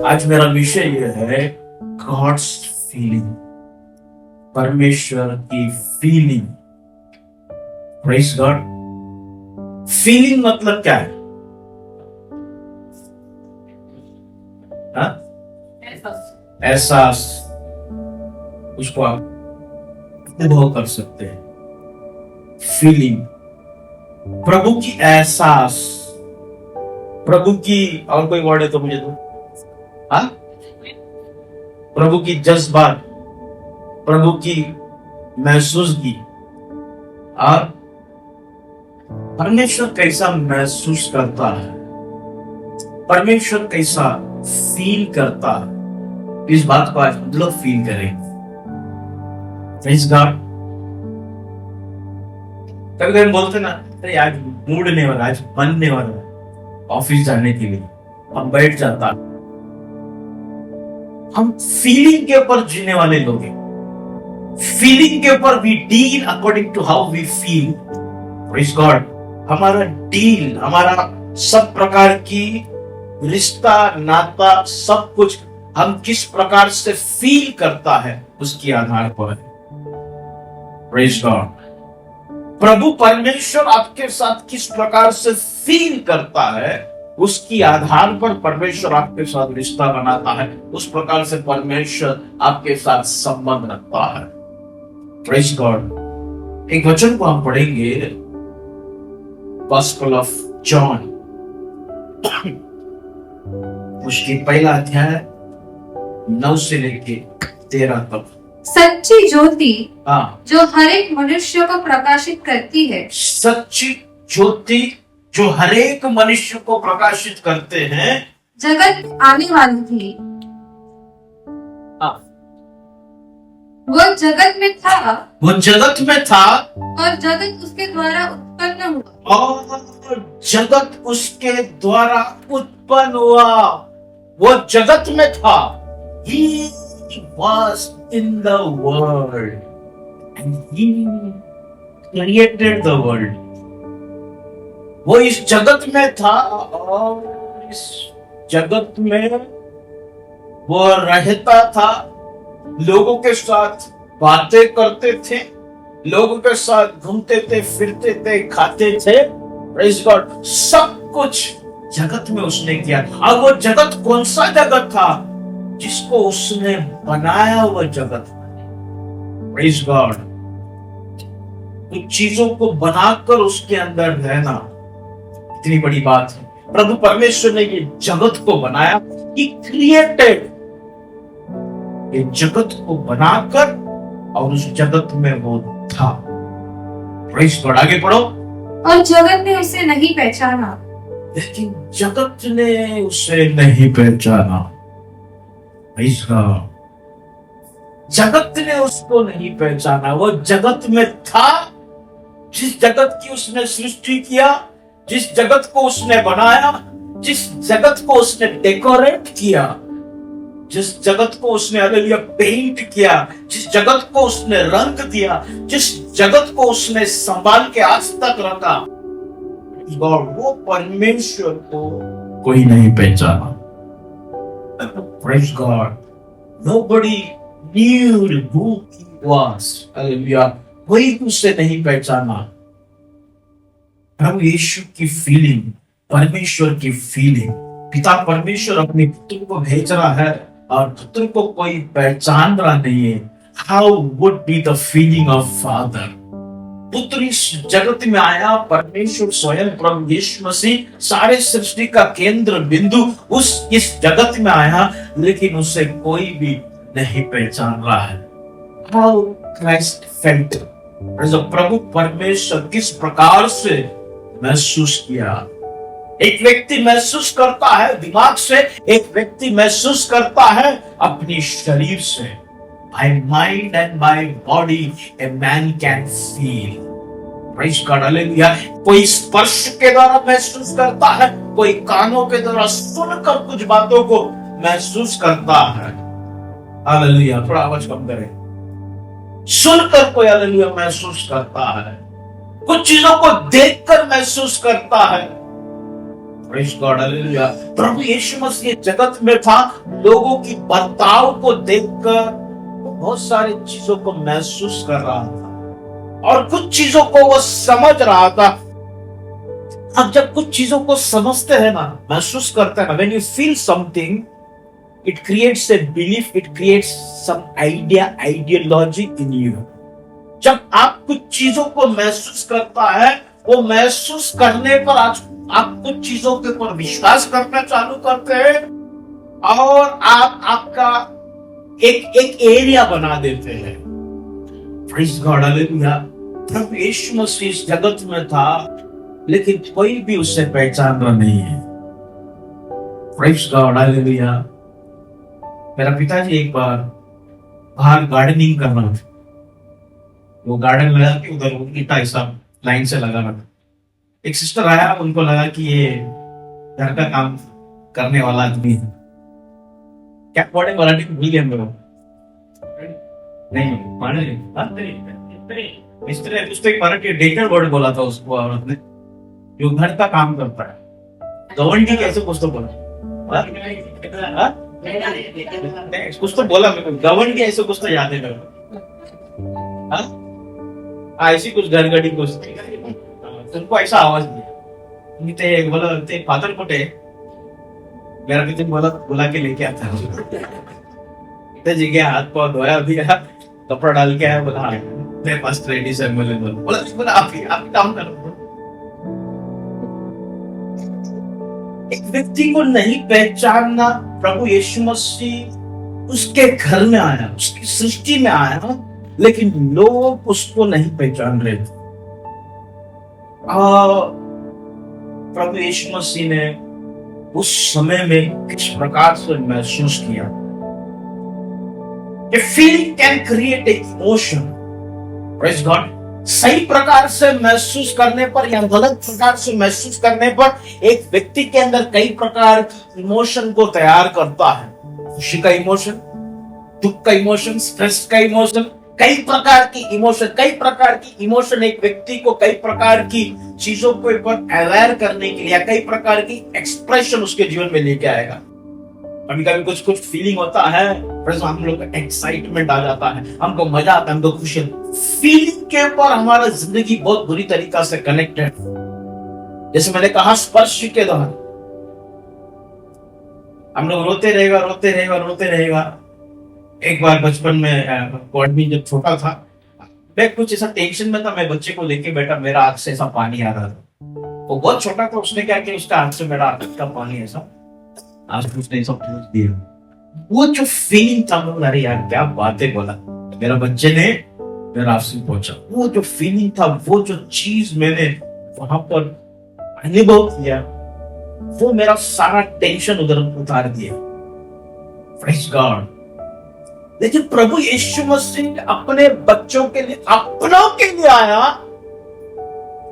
आज मेरा विषय यह है गॉड्स फीलिंग, परमेश्वर की फीलिंग। Praise God. फीलिंग मतलब क्या है? एहसास। उसको आप अनुभव कर सकते हैं। फीलिंग, प्रभु की एहसास, प्रभु की, और कोई वर्ड है तो मुझे दो। हाँ, प्रभु की जज्बात, प्रभु की महसूसगी। और परमेश्वर कैसा महसूस करता है, परमेश्वर कैसा फील करता है, इस बात को आज हम लोग फील करेंगे। Praise God. कभी कभी बोलते ना, अरे आज मूड नहीं हो रहा, आज मन नहीं हो रहा ऑफिस जाने के लिए, हम बैठ जाता। हम फीलिंग के ऊपर जीने वाले लोग हैं। फीलिंग के ऊपर we deal according to how we feel. Praise God. हमारा डील, हमारा सब प्रकार की रिश्ता नाता, सब कुछ हम किस प्रकार से फील करता है उसके आधार पर है। Praise God. प्रभु परमेश्वर आपके साथ किस प्रकार से फील करता है उसकी आधार पर परमेश्वर आपके साथ रिश्ता बनाता है, उस प्रकार से परमेश्वर आपके साथ संबंध रखता है। Praise God. एक वचन को हम पढ़ेंगे, गॉस्पेल ऑफ जॉन, उसकी पहला अध्याय 9 से लेके 13 तक। सच्ची ज्योति जो हर एक मनुष्य को प्रकाशित करती है। सच्ची ज्योति जो हर एक मनुष्य को प्रकाशित करते हैं। जगत आने वाली थी, वो जगत में था, वो जगत में था, और जगत उसके द्वारा उत्पन्न हुआ, और जगत उसके द्वारा उत्पन्न हुआ। वो जगत में था। He was in the world and he created the world. वो इस जगत में था और इस जगत में वो रहता था, लोगों के साथ बातें करते थे, लोगों के साथ घूमते थे, फिरते थे, खाते थे। Praise God. सब कुछ जगत में उसने किया। और वो जगत कौन सा जगत था? जिसको उसने बनाया वो जगत। Praise God. कुछ चीजों को बनाकर उसके अंदर रहना इतनी बड़ी बात है। प्रभु परमेश्वर ने ये जगत को बनाया, He created, ये जगत को बनाकर, और उस जगत में वो था। Praise God. आगे पढ़ो। और जगत ने उसे नहीं पहचाना, लेकिन जगत ने उसे नहीं पहचाना। Praise God. जगत ने उसको नहीं पहचाना। वो जगत में था, जिस जगत की उसने सृष्टि किया, जिस जगत को उसने बनाया, जिस जगत को उसने डेकोरेट किया, जिस जगत को उसने हालेलुया पेंट किया, जिस जगत को उसने रंग दिया, जिस जगत को उसने संभाल के आज तक रखा, वो परमेश्वर को कोई नहीं पहचाना। Praise God. Nobody knew who he was. Hallelujah. कोई उसे नहीं पहचाना। प्रभु यीशु की फीलिंग, परमेश्वर की फीलिंग। पिता परमेश्वर अपने पुत्र को भेज रहा है और पुत्र को कोई पहचान रहा नहीं है। How would be the feeling of Father? पुत्र इस जगत में आया, परमेश्वर स्वयं प्रभु यीशु मसीह सारे सृष्टि का केंद्र बिंदु इस जगत में आया, लेकिन उसे कोई भी नहीं पहचान रहा है। How Christ felt? प्रभु परमेश्वर किस प्रकार से महसूस किया? एक व्यक्ति महसूस करता है दिमाग से, एक व्यक्ति महसूस करता है अपनी शरीर से। By mind and by body, a man can feel. Praise God, hallelujah. कोई स्पर्श के द्वारा महसूस करता है, कोई कानों के द्वारा सुनकर कुछ बातों को महसूस करता है। हालेलुया। थोड़ा आवाज कम करें। सुनकर कोई हालेलुया महसूस करता है, कुछ चीजों को देखकर महसूस करता है। Praise God, hallelujah. प्रभु यीशु मसीह जगत में था, लोगों की बर्ताव को देखकर बहुत सारी चीजों को महसूस कर रहा था और कुछ चीजों को वो समझ रहा था। अब जब कुछ चीजों को समझते हैं ना, महसूस करते हैं, when you feel something, it creates a belief, it creates some ideology in you. जब आप कुछ चीजों को महसूस करता है, वो महसूस करने पर आप कुछ चीजों के ऊपर विश्वास करना चालू करते हैं और आप आपका एक एरिया बना देते हैं। Praise God, hallelujah. प्रभु यीशु मसीह इस जगत में था, लेकिन कोई भी उससे पहचान रहा नहीं है। Praise God, hallelujah. मेरा पिताजी एक बार बाहर गार्डनिंग कर रहा था, वो गार्डन लगा के उधर ईंटा ऐसा लाइन से लगा रखा। एक सिस्टर आया, उनको लगा कि ये घर का काम करने वाला आदमी है। क्या वर्ड है मराठी में, भूल गया मेरे को। नहीं मिस्त्री है, कुछ तो एक मराठी डेटर वर्ड बोला था उसको औरत ने, जो घर का काम करता है। गवर्नमेंट कैसे कुछ तो बोला, कुछ तो बोला मेरे को, गवर्नमेंट ऐसे कुछ तो याद है मेरे को। ऐसी कुछ घरगडी गोष्टी तुमको ऐसा आवाज दिया। मी ते बोला, ते फादर कुठे, मेरा पिता बुला के लेके आता है। पिताजी गया, हाथ पाँव धोया दिया, कपड़ा डाल के आया, बोला मेरे पास रेडी से बोला आप काम करो। एक व्यक्ति को नहीं पहचानना, प्रभु यीशु मसीह उसके घर में आया, उसकी सृष्टि में आया, लेकिन लोग उसको नहीं पहचान रहे थे। प्रभु यीशु मसीह ने उस समय में किस प्रकार से महसूस किया। A feeling can create an emotion. Praise God. सही प्रकार से महसूस करने पर या गलत प्रकार से महसूस करने पर एक व्यक्ति के अंदर कई प्रकार के इमोशन को तैयार करता है। खुशी का इमोशन, दुख का इमोशन, स्ट्रेस का इमोशन, कई प्रकार की इमोशन एक व्यक्ति को कई प्रकार की चीजों के ऊपर अवेयर करने के लिए, कई प्रकार की एक्सप्रेशन उसके जीवन में लेके आएगा। कभी कभी कुछ फीलिंग होता है, हम लोग को एक्साइटमेंट आ जाता है, हमको मजा आता है, हमको खुशी। फीलिंग के ऊपर हमारा जिंदगी बहुत बुरी तरीका से कनेक्टेड। जैसे मैंने कहा, स्पर्श के दौरान हम लोग रोते रहेगा। एक बार बचपन में आदमी जब छोटा था, मैं कुछ ऐसा टेंशन में था, मैं बच्चे को लेके बैठा, मेरा आंख से ऐसा पानी आ रहा था। वो बहुत छोटा था, उसने क्या किया, उसका आंख से मेरा आंख का पानी ऐसा आज उसने ऐसा पूछ दिया। वो जो फीलिंग था, अरे यार क्या बातें बोला मेरा बच्चे ने, मेरा आंसू पहुंचा। वो जो फीलिंग था, वो जो चीज मैंने वहां पर अनुभव किया, वो मेरा सारा टेंशन उधर उतार दिया। Praise God। लेकिन प्रभु यीशु मसीह अपने बच्चों के लिए, अपनों के लिए आया,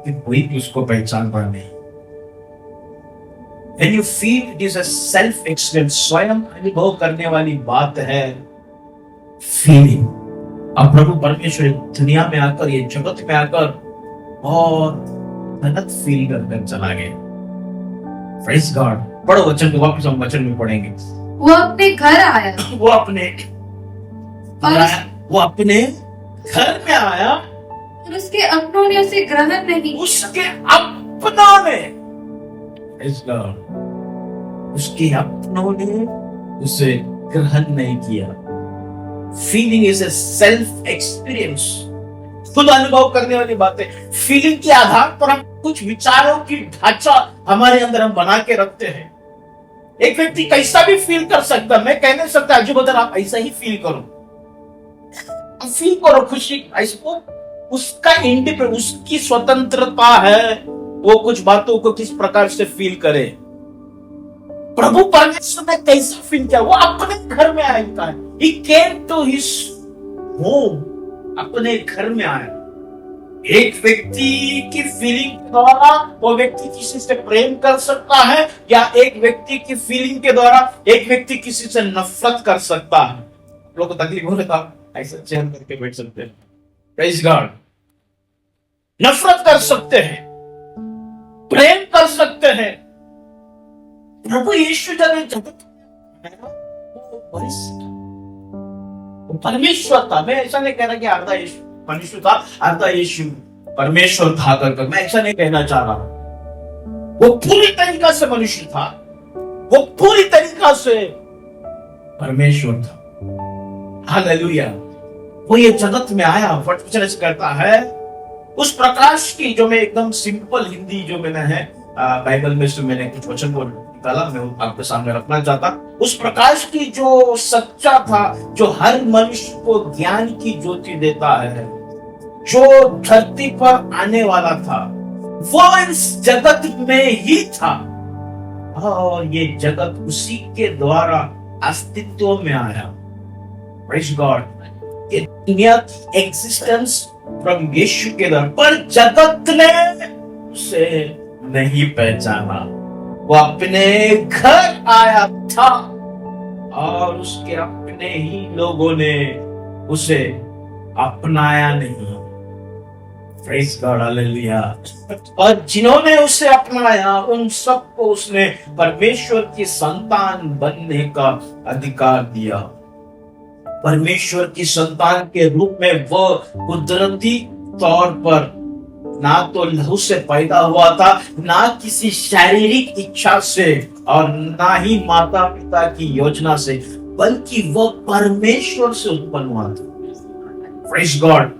कि कोई भी उसको पहचान पा नहीं। When you feel it is a self experience, स्वयं अनुभव करने वाली बात है फीलिंग। अब प्रभु परमेश्वर दुनिया में आकर, ये जगत में आकर बहुत गलत फील कर चला गया। Praise God। पढ़ो वचन को, वापस हम वचन में पढ़ेंगे। वो अपने घर आया, वो अपने घर में आया और उसके अपनों ने उसे ग्रहण नहीं, उसके अपनों ने, उसके अपनों ने उसे ग्रहण नहीं किया। Feeling is a self experience, खुद अनुभव करने वाली बात है। फीलिंग के आधार पर हम कुछ विचारों की ढांचा हमारे अंदर हम बना के रखते हैं। एक व्यक्ति कैसा भी फील कर सकता, मैं कह नहीं सकता अजय बदर आप ऐसा ही फील करो, फील करो खुशी, इसको उसका इंडिपेंडेंस, उसकी स्वतंत्रता है, वो कुछ बातों को किस प्रकार से फील करे। प्रभु परमेश्वर ने कैसा फील किया, वो अपने घर में आया है। He came to his home, अपने घर में आया। एक व्यक्ति की फीलिंग के द्वारा वो व्यक्ति किसी से प्रेम कर सकता है, या एक व्यक्ति की फीलिंग के द्वारा एक व्यक्ति किसी से नफरत कर सकता है। लोग को तकलीफ हो रहा था, ऐसा चेहरा करके बैठ सकते हैं। Praise God। नफरत कर सकते हैं, प्रेम कर सकते हैं, प्रभु यीशु जब ये जगत में आया, वो मनुष्य था, वो परमेश्वर था। मैं ऐसा नहीं कह रहा कि आधा यीशु मनुष्य था, आधा यीशु परमेश्वर था कर मैं ऐसा नहीं कहना चाह रहा। वो पूरी तरीका से मनुष्य था, वो पूरी तरीका से परमेश्वर था। हालेलुया। वो ये जगत में आया, वचन करता है उस प्रकाश की, जो मैं एकदम सिंपल हिंदी जो मैंने है बाइबल में से मैंने कुछ वचन को निकाला, मैं आपके सामने रखना चाहता। उस प्रकाश की जो सच्चा था, जो हर मनुष्य को ज्ञान की ज्योति देता है, जो धरती पर आने वाला था, वो इस जगत में ही था। और ये जगत उसी के द्वारा अस्तित्व में आया। Praise God. ये दुनिया की एग्जिस्टेंस फ्रॉम यीशु के द्वारा, पर जगत ने उसे नहीं पहचाना। वो अपने घर आया था और उसके अपने ही लोगों ने उसे अपनाया नहीं। Praise God, hallelujah. और जिन्होंने उसे अपनाया, उन सबको उसने परमेश्वर की संतान बनने का अधिकार दिया। परमेश्वर की संतान के रूप में वो कुदरती तौर पर ना तो लहू से पैदा हुआ था, ना किसी शारीरिक इच्छा से, और ना ही माता पिता की योजना से, बल्कि वो परमेश्वर से उत्पन्न हुआ था। Praise God.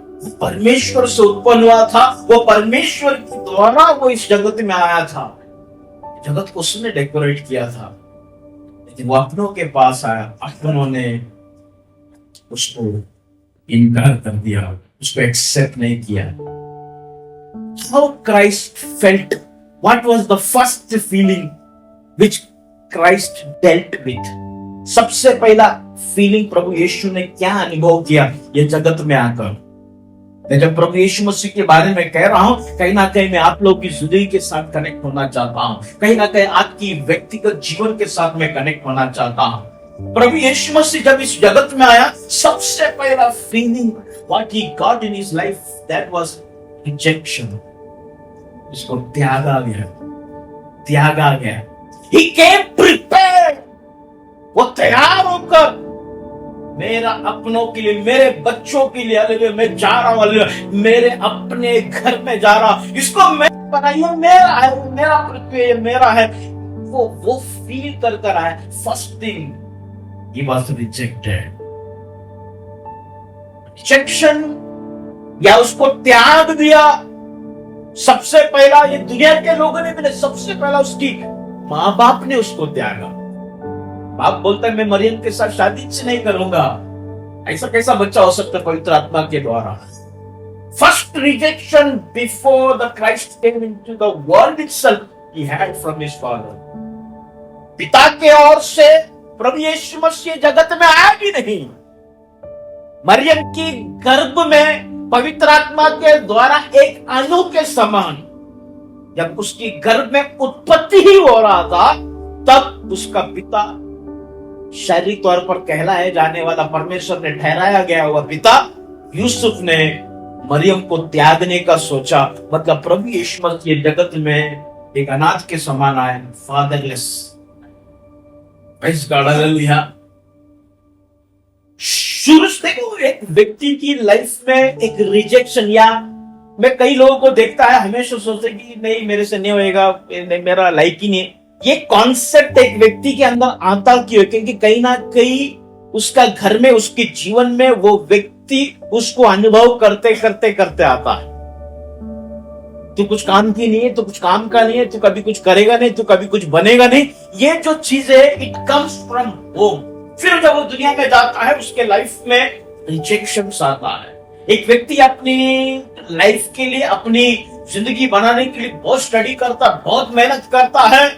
परमेश्वर से उत्पन्न हुआ था, वो परमेश्वर के द्वारा वो इस जगत में आया था। जगत को उसने डेकोरेट किया था, लेकिन वो अपनों के पास आया, अपनों ने उसको इनकार कर दिया, उसको एक्सेप्ट नहीं किया। How Christ felt? What was the first feeling which Christ dealt with? सबसे पहला फीलिंग प्रभु यीशु ने क्या अनुभव किया ये जगत में आकर? मैं जब प्रभु यीशु मसीह के बारे में कह रहा हूं, कहीं ना कहीं मैं आप लोगों की जिंदगी के साथ कनेक्ट होना चाहता हूं, कहीं ना कहीं आपकी व्यक्तिगत जीवन के साथ में कनेक्ट होना चाहता हूं। प्रभु यीशु मसीह जब इस जगत में आया, सबसे पहला feeling what he got in his life, that was rejection. इसको त्यागा गया, त्यागा गया। He came prepared. वो तैयार होकर मेरा अपनों के लिए, मेरे बच्चों के लिए, हालेलुया, मैं जा रहा हूं, मेरे अपने घर में जा रहा हूं, इसको मैं बनाइए, मेरा है, मेरा पृथ्वी है, मेरा है। वो फील कर आया। First thing, he was rejected. Rejection या उसको त्याग दिया। सबसे पहला ये दुनिया के लोगों ने भी नहीं, सबसे पहला उसकी माँ बाप ने उसको त्यागा। बाप बोलता है मैं मरियम के साथ शादी से नहीं करूंगा। ऐसा कैसा बच्चा हो सकता है पवित्र आत्मा के द्वारा? First rejection before the Christ came into the world itself he had from his father. पिता के ओर से प्रभु यीशु मसीह जगत में आया भी नहीं। मरियम की गर्भ में पवित्र आत्मा के द्वारा एक अणु के समान जब उसकी गर्भ में उत्पत्ति ही हो रहा था, तब उसका पिता शारीरिक तौर पर कहलाए जाने वाला, परमेश्वर ने ठहराया गया हुआ पिता यूसुफ ने मरियम को त्यागने का सोचा। मतलब प्रभु यीशु मसीह जगत में एक अनाथ के समान आए, फादरलेस। हालेलुया। शुरू से देखो, एक व्यक्ति की लाइफ में एक रिजेक्शन, या मैं कई लोगों को देखता है हमेशा सोचते कि नहीं मेरे से नहीं होएगा, मेरा लाइक ही नहीं। ये कॉन्सेप्ट एक व्यक्ति के अंदर आता क्यों? क्योंकि कहीं ना कहीं उसका घर में, उसके जीवन में वो व्यक्ति उसको अनुभव करते करते करते आता है। तू कुछ काम की नहीं है, तू कुछ काम का नहीं है, तू कभी कुछ करेगा नहीं, तू कभी कुछ बनेगा नहीं। ये जो चीज है इट कम्स फ्रॉम होम। फिर जब वो दुनिया में जाता है, उसके लाइफ में रिजेक्शन आता है। एक व्यक्ति अपनी लाइफ के लिए, अपनी जिंदगी बनाने के लिए बहुत स्टडी करता, बहुत मेहनत करता है,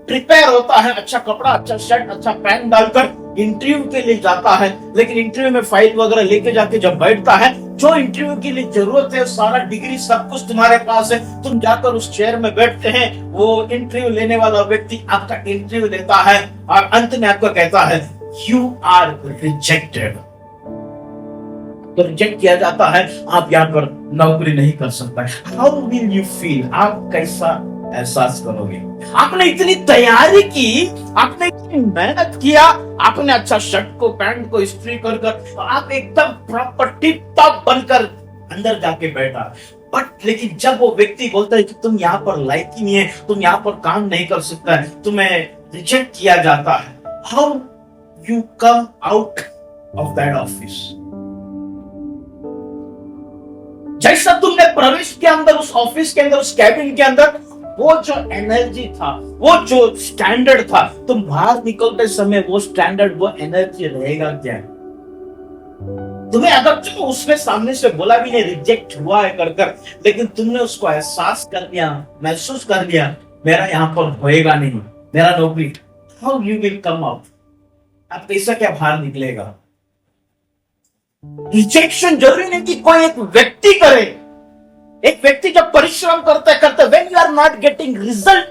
प्रिपेयर होता है, अच्छा कपड़ा, अच्छा शर्ट, अच्छा पैंट डालकर इंटरव्यू के लिए जाता है। लेकिन इंटरव्यू में फाइल वगैरह लेके जाके जब बैठता है, जो इंटरव्यू के लिए जरूरत है, सारा डिग्री सब कुछ तुम्हारे पास है, तुम जाकर उस चेयर में बैठते हैं, वो इंटरव्यू लेने वाला व्यक्ति आपका इंटरव्यू लेता है और अंत में आपको कहता है यू आर रिजेक्टेड। तो रिजेक्ट किया जाता है, आप यहाँ पर नौकरी नहीं कर सकता। How will you feel? आप कैसा एहसास करोगे। आपने इतनी तैयारी की, आपने इतनी मेहनत किया, आपने अच्छा शर्ट को पैंट को इस्त्री कर कर आप एकदम प्रॉपर टिप टॉप बनकर अंदर जाके बैठा, बट लेकिन जब वो व्यक्ति बोलता है कि तुम यहाँ पर लायक ही नहीं है, तुम यहाँ पर काम नहीं कर सकता है, तुम्हें रिजेक्ट किया जाता है, how you come out of that office? जैसा तुमने प्रवेश किया अंदर उस ऑफिस के अंदर, उस कैबिन के अंदर, वो जो एनर्जी था, वो जो स्टैंडर्ड था, तुम बाहर निकलते समय वो स्टैंडर्ड, वो एनर्जी रहेगा क्या? तुम्हें अगर जो उसने सामने से बोला भी नहीं, रिजेक्ट हुआ है कर कर, लेकिन तुमने उसको एहसास कर लिया, महसूस कर लिया, मेरा यहाँ पर होएगा नहीं, मेरा नौकरी, how you will come out? आप कैसा क्या बाहर निकलेगा? रिजेक्शन जरूरी नहीं कि कोई एक व्यक्ति करे। एक व्यक्ति जब परिश्रम करते करते when you are not getting result,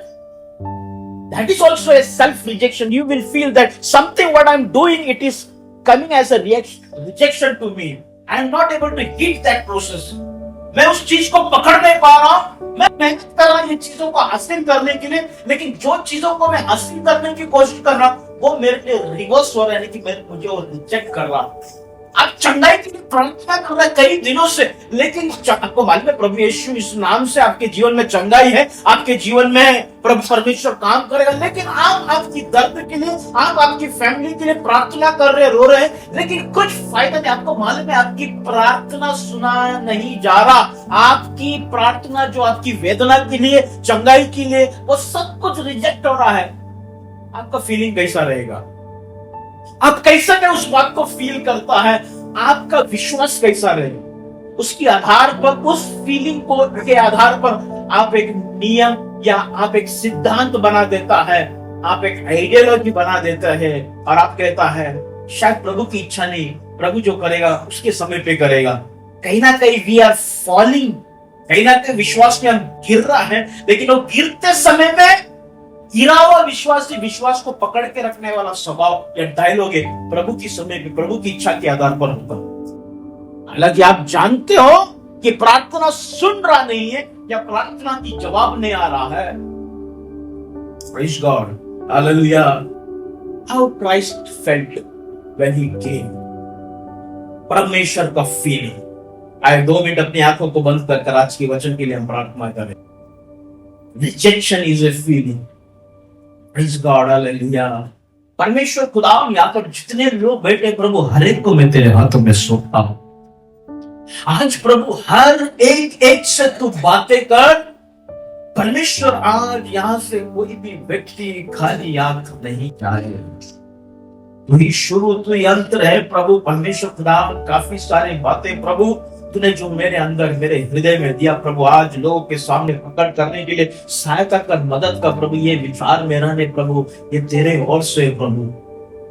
that is also a self rejection. You will feel that something what I am doing, it is coming as a rejection to me, I am not able to hit that process. मैं उस चीज को पकड़ नहीं पा रहा हूं, मैं मेहनत कर रहा हूं ये चीजों को हासिल करने के लिए, लेकिन जो चीजों को मैं हासिल करने की कोशिश कर रहा हूं वो मेरे लिए रिवर्स हो रहा है, कि मुझे वो रिजेक्ट कर रहा। आप चंगाई के लिए प्रार्थना कर रहे हैं कई दिनों से, लेकिन आपको मालूम है प्रभु यीशु इस नाम से आपके जीवन में चंगाई है, आपके जीवन में प्रभु परमेश्वर काम करेगा, लेकिन आप आपकी दर्द के लिए, आप आपकी फैमिली के लिए प्रार्थना कर रहे, रो रहे हैं, लेकिन कुछ फायदा नहीं। आपको मालूम है आपकी प्रार्थना सुना नहीं जा रहा, आपकी प्रार्थना जो आपकी वेदना के लिए, चंगाई के लिए, वो सब कुछ रिजेक्ट हो रहा है। आपका फीलिंग कैसा रहेगा? आप कैसा क्या उस बात को फील करता है? आपका विश्वास कैसा रहेगा? उसके आधार पर, उस फीलिंग को के आधार पर आप एक नियम या आप एक सिद्धांत बना देता है, आप एक आइडियोलॉजी बना देता है, और आप कहता है शायद प्रभु की इच्छा नहीं, प्रभु जो करेगा उसके समय पे करेगा। कहीं ना कहीं वी आर फॉलिंग, कहीं ना कहीं विश्वास में हम गिर रहा है, लेकिन वो गिरते समय में गिरा हुआ विश्वासी विश्वास को पकड़ के रखने वाला स्वभाव या डायलॉग है प्रभु की समय में, प्रभु की इच्छा के आधार पर होगा। हालांकि आप जानते हो कि प्रार्थना सुन रहा नहीं है या प्रार्थना की जवाब नहीं आ रहा है। Praise God, Hallelujah. How Christ felt when he came. परमेश्वर का फीलिंग। आए 2 मिनट अपनी आंखों को बंद कर आज के वचन के लिए हम प्रार्थना करें। Rejection is a feeling. Praise God, Hallelujah. परमेश्वर खुदा, यहाँ पर जितने लोग बैठे प्रभु, हर एक को मैं तेरे हाथों में सौंपता हूं। आज प्रभु हर एक एक से तू बातें कर। परमेश्वर आज यहाँ से कोई भी व्यक्ति खाली आंख नहीं जाए। तू ही शुरू, तू ही अंत है प्रभु। परमेश्वर खुदा, काफी सारी बातें प्रभु तूने जो मेरे अंदर, मेरे हृदय में दिया प्रभु, आज लोगों के सामने प्रकट करने के लिए सहायता कर, मदद कर प्रभु। ये विचार मेरा नहीं प्रभु, ये तेरे ओर से प्रभु।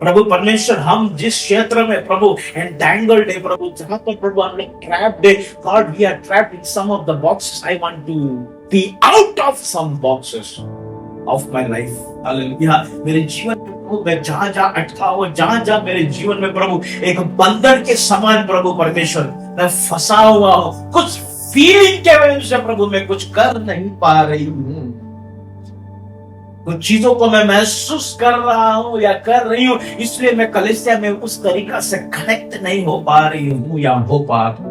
प्रभु परमेश्वर, हम जिस क्षेत्र में प्रभु एंटेंगल्ड है प्रभु, जहां पर प्रभु हमने ट्रैप्ड है, God we are trapped in some of the boxes. I want to be out of some boxes of my life. Hallelujah. मेरे जीवन में प्रभु मैं जहां जहां अटका हुआ, जहां जहां मेरे जीवन में प्रभु एक बंधन के समान प्रभु परमेश्वर मैं फंसा हुआ हूं, कुछ फीलिंग के वजह से प्रभु मैं कुछ कर नहीं पा रही हूं, कुछ चीजों को मैं महसूस कर रहा हूं या कर रही हूं, इसलिए मैं कलीसिया में उस तरीका से कनेक्ट नहीं हो पा रही हूं या हो पा रही।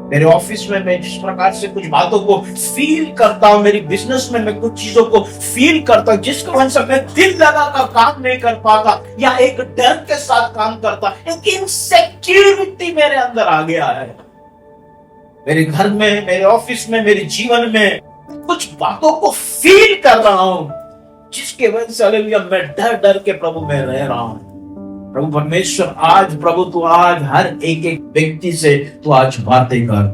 मेरे ऑफिस में मैं जिस प्रकार से कुछ बातों को फील करता हूं, मेरी बिजनेस में मैं कुछ चीजों को फील करता हूं, जिसकी वजह से मैं दिल लगाकर काम नहीं कर पाता या एक डर के साथ काम करता, एक इनसिक्योरिटी मेरे अंदर आ गया है। मेरे घर में, मेरे ऑफिस में, मेरे जीवन में कुछ बातों को फील कर रहा हूं, जिसके वजह से हालेलुया मैं डर डर के प्रभु में रह रहा हूं। प्रभु परमेश्वर, आज प्रभु तू आज हर एक एक व्यक्ति से तू आज बातें कर।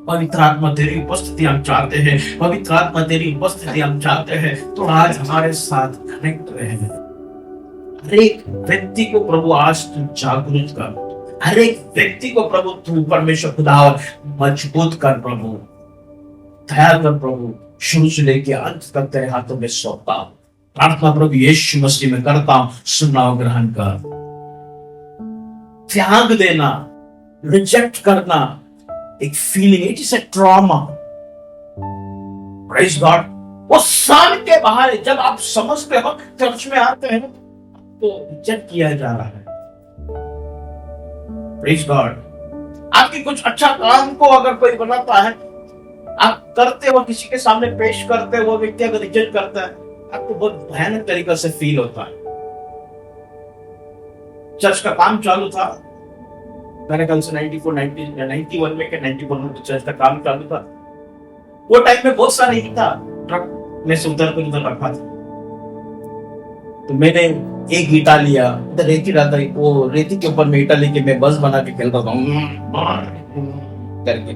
पवित्र आत्मा तेरी उपस्थिति हम चाहते हैं, पवित्र आत्मा तेरी उपस्थिति हम चाहते हैं, तो आज हमारे साथ कनेक्ट रहे। हर एक व्यक्ति को प्रभु आज तू जागरूक कर, हर एक व्यक्ति को प्रभु तू परमेश्वर खुदा मजबूत कर प्रभु, तैयार कर प्रभु। शुरू से लेके अंत तक तेरे हाथों में सौंपता हूं। प्रार्थना प्रभु यीशु मसीह में करता हूं, सुनना और ग्रहण कर। त्याग देना, रिजेक्ट करना एक feeling, it is a trauma. Praise God. वो साल के बाहर है। जब आप समझते हो चर्च में आते हैं तो रिजेक्ट किया जा रहा है। Praise God. आपकी कुछ अच्छा काम को अगर कोई बनाता है, आप करते हो, किसी के सामने पेश करते हो, वो व्यक्ति अगर रिजेक्ट करता है, आपको बहुत भयानक तरीके से फील होता है। चर्च का काम चालू था, मैंने कल से 91 में चर्च का काम चालू था। वो टाइम में बहुत सारे ही था, ट्रक में से उधर रखा था। तो मैंने एक ईटा लिया, उधर रेती रहता है, वो रेती के ऊपर में ईटा लेके मैं बस बना के खेलता था करके।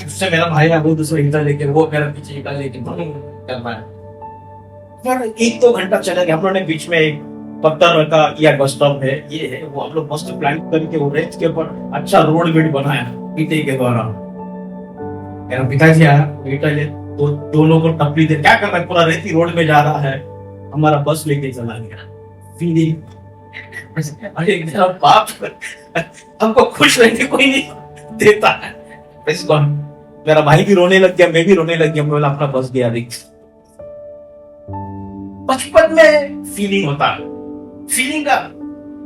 उससे मेरा भाई है, वो दूसरा ईटा लेके, वो मेरा पीछे ईटा लेके करना है। पर 1-2 घंटा चला गया। हम लोगों ने बीच में एक पत्थर रखा, या बस स्टॉप है, ये है वो, हम लोग मस्त प्लान करके वो रेत के ऊपर अच्छा रोड भी बनाया ईटे के द्वारा। मेरा पिताजी आया, ईटा ले, तो दोनों को टपली दे, क्या कर रहा है, पूरा रेती रोड में जा रहा है, हमारा बस लेके चला गया। फीलिंग, अरे मेरा बाप हमको खुश रहने कोई नहीं देता है। मेरा भाई भी रोने लग गया, मैं भी रोने लग गया, मैं बोला अपना बस गया। बचपन में फीलिंग होता है, फीलिंग का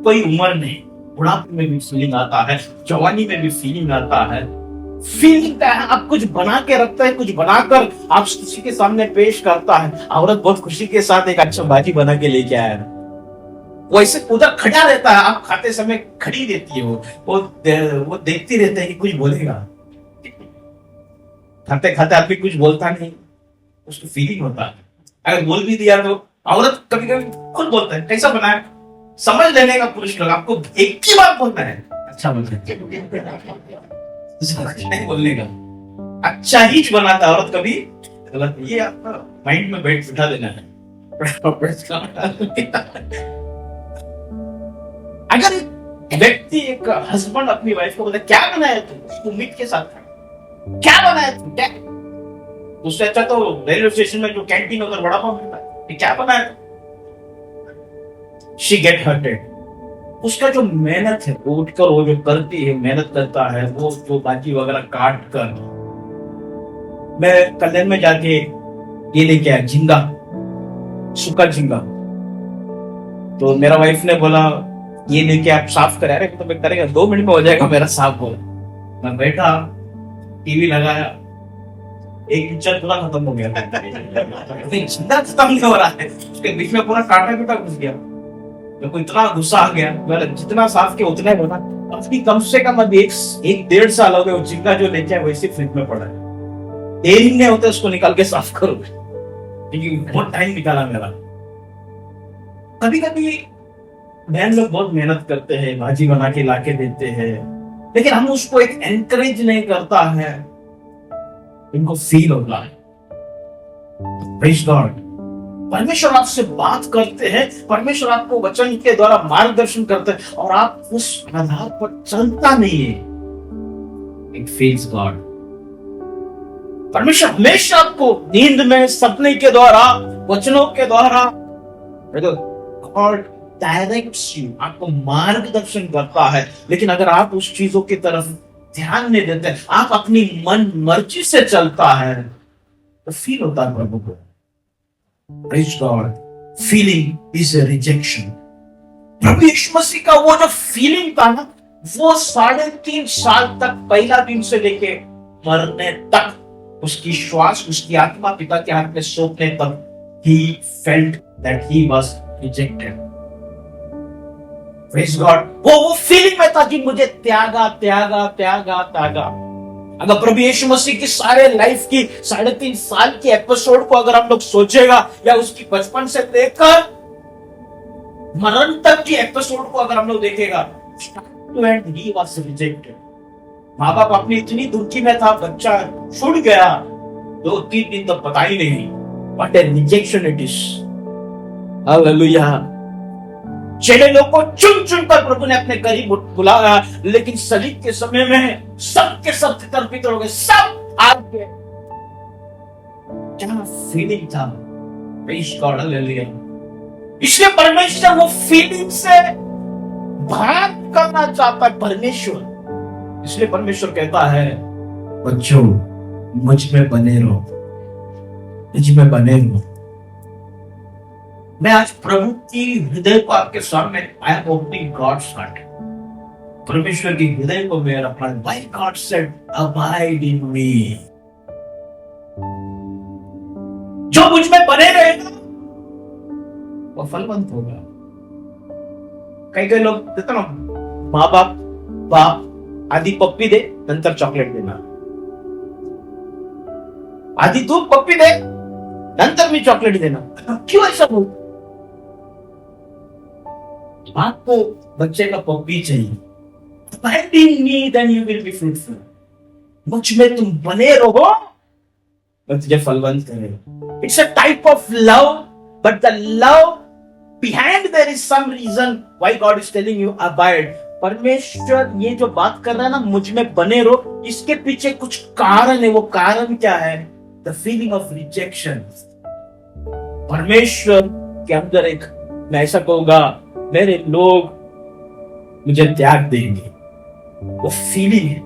कोई उम्र नहीं, बुढ़ापे में भी फीलिंग आता है, जवानी में भी फीलिंग आता है। फीलिंग का है, आप कुछ बना के रखते हैं, कुछ बनाकर आप किसी के सामने पेश करता है। औरत बहुत खुशी के साथ एक अच्छा भाजी बना के लेके आया है, वो ऐसे उधर खड़ा रहता है, आप खाते समय खड़ी रहती है, वो देखती रहते हैं कि कुछ बोलेगा। खाते खाते आदमी कुछ बोलता नहीं, उसको फीलिंग होता है। अगर बोल भी दिया तो औरत कभी कभी खुद बोलता है, कैसा बना है, समझ लेने का पुरुष लोग आपको एक ही बात बोलना है, अच्छा बना नहीं बोलने का, अच्छा ही बनाता है औरत, कभी गलत। ये आपका माइंड में बिठा देना है। अगर व्यक्ति, एक हस्बैंड अपनी वाइफ को बोलता है, क्या बनाया तुम, उसको मीट के साथ क्या बनाया तुम, क्या, उससे अच्छा तो रेलवे स्टेशन में जो कैंटीन उधर बड़ा पाव मिलता है, क्या बनाया। She get hurted. उसका जो मेहनत है, वो उठकर वो जो करती है, मेहनत करता है, वो जो बाजी वगैरह काट कर, मैं कल्याण में जाके ये लेके आया झींगा, सूखा झींगा। तो मेरा वाइफ ने बोला ये लेके आप साफ करें। अरे तो मैं करेगा, 2 मिनट में हो जाएगा मेरा साफ। बोला, मैं बैठा, टीवी लगाया, एक पिक्चर पूरा खत्म हो गया। झींगा खत्म नहीं हो रहा है, उसके बीच में पूरा कांटा पीटा घुस गया। मेरे को इतना गुस्सा आ गया, मैंने जितना साफ किया उतना ही बना। अभी कम से कम अभी 1-1.5 साल हो गए, वो झींगा जो लेके आए वैसे फ्रिज में पड़ा है। देर नहीं होते उसको निकाल के साफ करो, क्योंकि बहुत टाइम निकाला मेरा। कभी कभी बहन लोग बहुत मेहनत करते हैं, भाजी बना के लाके देते हैं, लेकिन हम उसको एक एनकरेज नहीं करता है, इनको फील होता है। Praise God. परमेश्वर आपसे बात करते हैं, परमेश्वर आपको वचन के द्वारा मार्गदर्शन करते हैं, और आप उस आधार पर चलता नहीं है। It feels God. परमेश्वर हमेशा आपको नींद में, सपने के द्वारा, वचनों के द्वारा, गॉड डायरेक्ट्स यू, आपको मार्गदर्शन करता है। लेकिन अगर आप उस चीजों की तरफ ध्यान नहीं देते, आप अपनी मन मर्जी से चलता है, तो फील होता है प्रभु को। Praise God. Feeling is a rejection. प्रभु यीशु मसीह का वो जो फीलिंग था ना, वो 3.5 साल तक, पहला दिन से लेके मरने तक, उसकी श्वास, उसकी आत्मा पिता के हाथ में सौंपने तक, he felt that he was rejected. Praise God. वो फीलिंग में था कि मुझे त्यागा त्यागा त्यागा त्यागा। अगर प्रभु यीशु मसीह की सारे लाइफ की 3.5 साल की एपिसोड को अगर हम लोग सोचेगा, या उसकी बचपन से लेकर मरण तक की एपिसोड को अगर हम लोग देखेगा, he was rejected. माँ बाप अपनी इतनी दुखी में था, बच्चा छूट गया, 2-3 दिन तो पता ही नहीं, what a rejection it is. Hallelujah. चेले लोग को चुन चुन कर प्रभु ने अपने करीब बुलाया, लेकिन सलीब के समय में सब के सब तितर-बितर हो गए, सब आग गए। क्या फीलिंग था। Praise God, hallelujah. इसलिए परमेश्वर वो फीलिंग से भाग करना चाहता है परमेश्वर। इसलिए परमेश्वर कहता है, बच्चों मुझ में बने रहो, मुझ में बने रहो। मैं आज प्रभु की हृदय को आपके सामने, I am opening God's heart, परमेश्वर की हृदय को मैं रखना। Why God said abide in me, जो मुझ में बने रहेगा वो फलवंत होगा। कई कई लोग देते ना, माँ बाप आधी पप्पी दे नंतर चॉकलेट देना, आधी तू पप्पी दे नंतर मी चॉकलेट देना, क्यों ऐसा बोल? बाप को बच्चे का पप्पी चाहिए। Abide in me, then you will be fruitful. मुझ में तुम बने रहो, मैं तुझे फलवंत करेगा। It's a type of love, but the love behind there is some reason why God is telling you abide. परमेश्वर ये जो बात कर रहा है ना, मुझ में बने रहो, इसके पीछे कुछ कारण है। वो कारण क्या है? The feeling of rejection. परमेश्वर के अंदर एक, मैं ऐसा कहूंगा, मेरे लोग मुझे त्याग देंगे, वो फीलिंग है।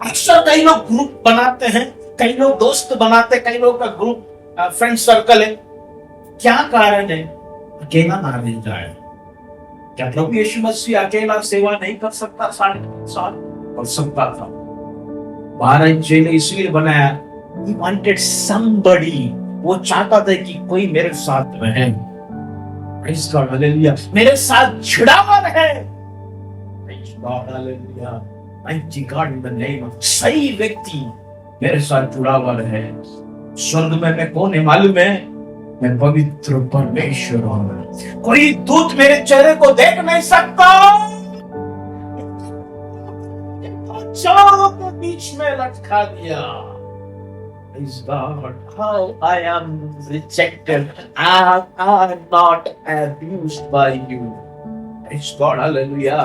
अक्सर कई लोग ग्रुप बनाते हैं, कई लोग दोस्त बनाते हैं, कई लोगों का ग्रुप फ्रेंड सर्कल है। क्या कारण है? अकेला ना रह जाए। क्या प्रभु यीशु मसीह अकेला सेवा नहीं कर सकता? 3.5 साल कर सकता था। 12 जेल इसलिए बनाया, he wanted somebody, वो चाहता था कि कोई मेरे साथ रहे, Praise God, hallelujah, मेरे साथ छिड़ा हुआ रहे। Praise God, hallelujah, mighty God, in the name of, सही व्यक्ति मेरे साथ जुड़ा हुआ रहे। स्वर्ग में मैं कौन है मालूम है? मैं पवित्र परमेश्वर हूं। कोई दूत मेरे चेहरे को देख नहीं सकता। चारों के बीच में लटका दिया। Praise God, how I am rejected. I am not abused by you. Praise God, hallelujah.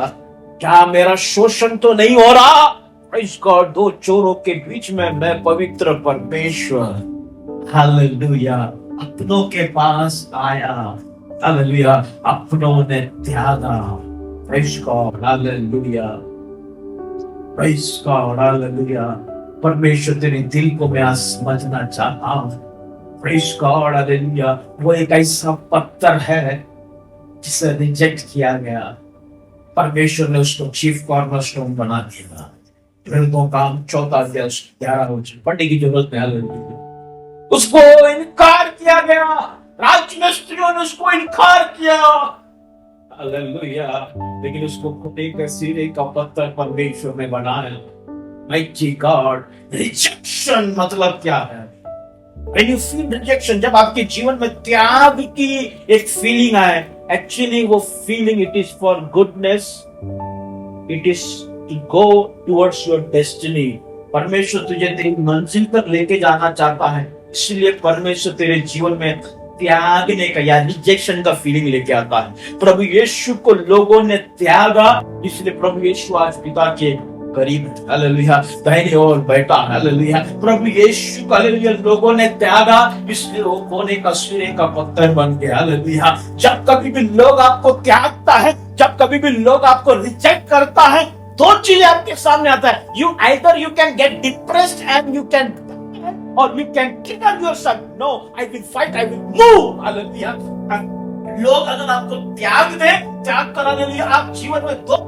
क्या मेरा शोषण तो नहीं हो रहा? Praise God, 2 चोरों के बीच में मैं पवित्र परमेश्वर, हालेलुया, अपनों के पास आया, हालेलुया, अपनों ने त्यागा। Praise God, hallelujah, Praise God, hallelujah। परमेश्वर तेरे दिल को मैं आज समझना चाहता हूं। Praise God, hallelujah। वो एक ऐसा पत्थर है जिसे रिजेक्ट किया गया, परमेश्वर ने उसको चीफ कॉर्नरस्टोन बना दिया। प्रेरितों का 4 अध्याय 11 पढ़ने की जरूरत नहीं, हालेलुया। उसको इनकार किया गया, राजमिस्त्रियों ने उसको इनकार किया, हालेलुया, लेकिन उसको खुदे के सिरे का पत्थर परमेश्वर ने बनाया। Mighty God, rejection मतलब क्या है? When you feel rejection, जब आपके जीवन में त्याग की एक फीलिंग आए, एक्चुअली वो feeling it is for goodness, it is to go towards your destiny. परमेश्वर तुझे तेरी मंजिल पर लेके जाना चाहता है, इसलिए परमेश्वर तेरे जीवन में त्यागने का या रिजेक्शन का फीलिंग लेके आता है। प्रभु यीशु को लोगों ने त्यागा, इसलिए प्रभु यीशु आज पिता के करीब, हालेलुया, दाहिने ओर बैठा, हालेलुया। प्रभु यीशु को, हालेलुया, लोगों ने त्यागा, इसलिए वो कोने का सिरे का पत्थर बन गया, हालेलुया। जब कभी भी लोग आपको त्यागता है, जब कभी भी लोग आपको रिजेक्ट करता है, 2 चीजें आपके सामने आता है। You either you can get depressed and you can, और you can trigger yourself, no I will fight, I will move, hallelujah. लोग अगर आपको त्याग दे, त्याग कराने लिए आप जीवन में 2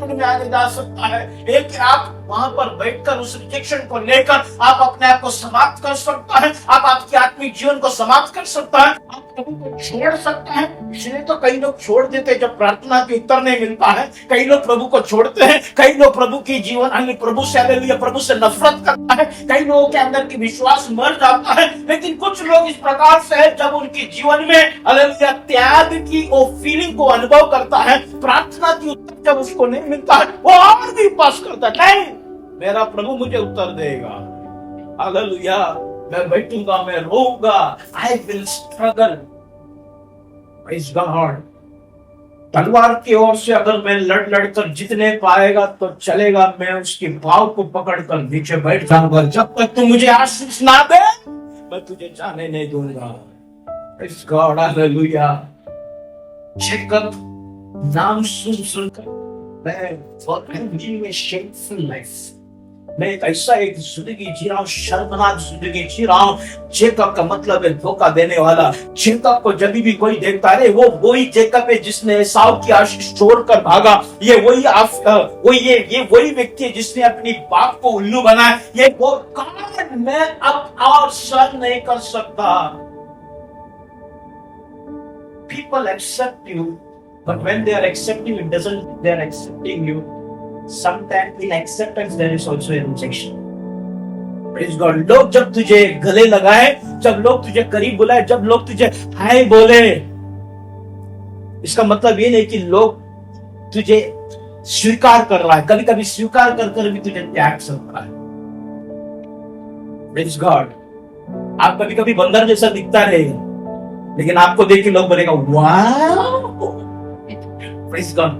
में आगे जा सकता है। एक, आप वहां पर बैठकर उस रिजेक्शन को लेकर आप अपने आप को समाप्त कर सकता है, आप आपके आत्मिक जीवन को समाप्त कर सकता है, आप प्रभु को छोड़ सकता है। इसलिए तो कई लोग छोड़ देते हैं जब प्रार्थना के उत्तर नहीं मिलता है। कई लोग प्रभु को छोड़ते हैं, कई लोग प्रभु की जीवन, प्रभु से, हालेलुया, प्रभु से नफरत करता है, कई लोगों के अंदर की विश्वास मर जाता है। लेकिन कुछ लोग इस प्रकार से है, जब उनके जीवन में, हालेलुया, त्याग की वो फीलिंग को अनुभव करता है, प्रार्थना की उत्तर जब उसको नहीं मिलता है, वो और भी पास करता है, नहीं मेरा प्रभु मुझे उत्तर देगा, हालेलुया, मैं बैठूंगा, मैं रोऊंगा, I will struggle. Praise God. तलवार की ओर से अगर मैं लड़ कर जितने पाएगा तो चलेगा, मैं उसके पांव को पकड़कर नीचे बैठ जाऊंगा। जब तक तू मुझे आशीष ना दे, मैं तुझे जाने नहीं दूंगा। Praise God, hallelujah. जेकब नाम सुनकर मैं शेमफुल लाइफ, मैं एक ऐसा एक जिंदगी जी रहा हूँ, शर्मनाक जिंदगी जी रहा हूँ। जेकब का मतलब है धोखा देने वाला। जेकब को जब भी कोई देखता है, वो वही जेकब है जिसने एसाव की आशीष छोड़कर भागा। ये वही व्यक्ति है जिसने अपनी बाप को उल्लू बनाया। ये वो कारण मैं अब और सहन नहीं कर सकता। People accept you, but when they are accepting you, it doesn't mean they are accepting you. Sometimes in acceptance there is also a rejection. Praise God. लोग जब तुझे गले लगाए, जब लोग तुझे करीब बुलाए, जब लोग तुझे हाय बोले, इसका मतलब ये नहीं कि लोग तुझे स्वीकार कर रहा है। कभी कभी स्वीकार कर कर भी तुझे त्याग सकता है। Praise God. आप कभी कभी बंदर जैसा दिखता रहेगा, लेकिन आपको देख के लोग बोलेगा वाओ। Praise God.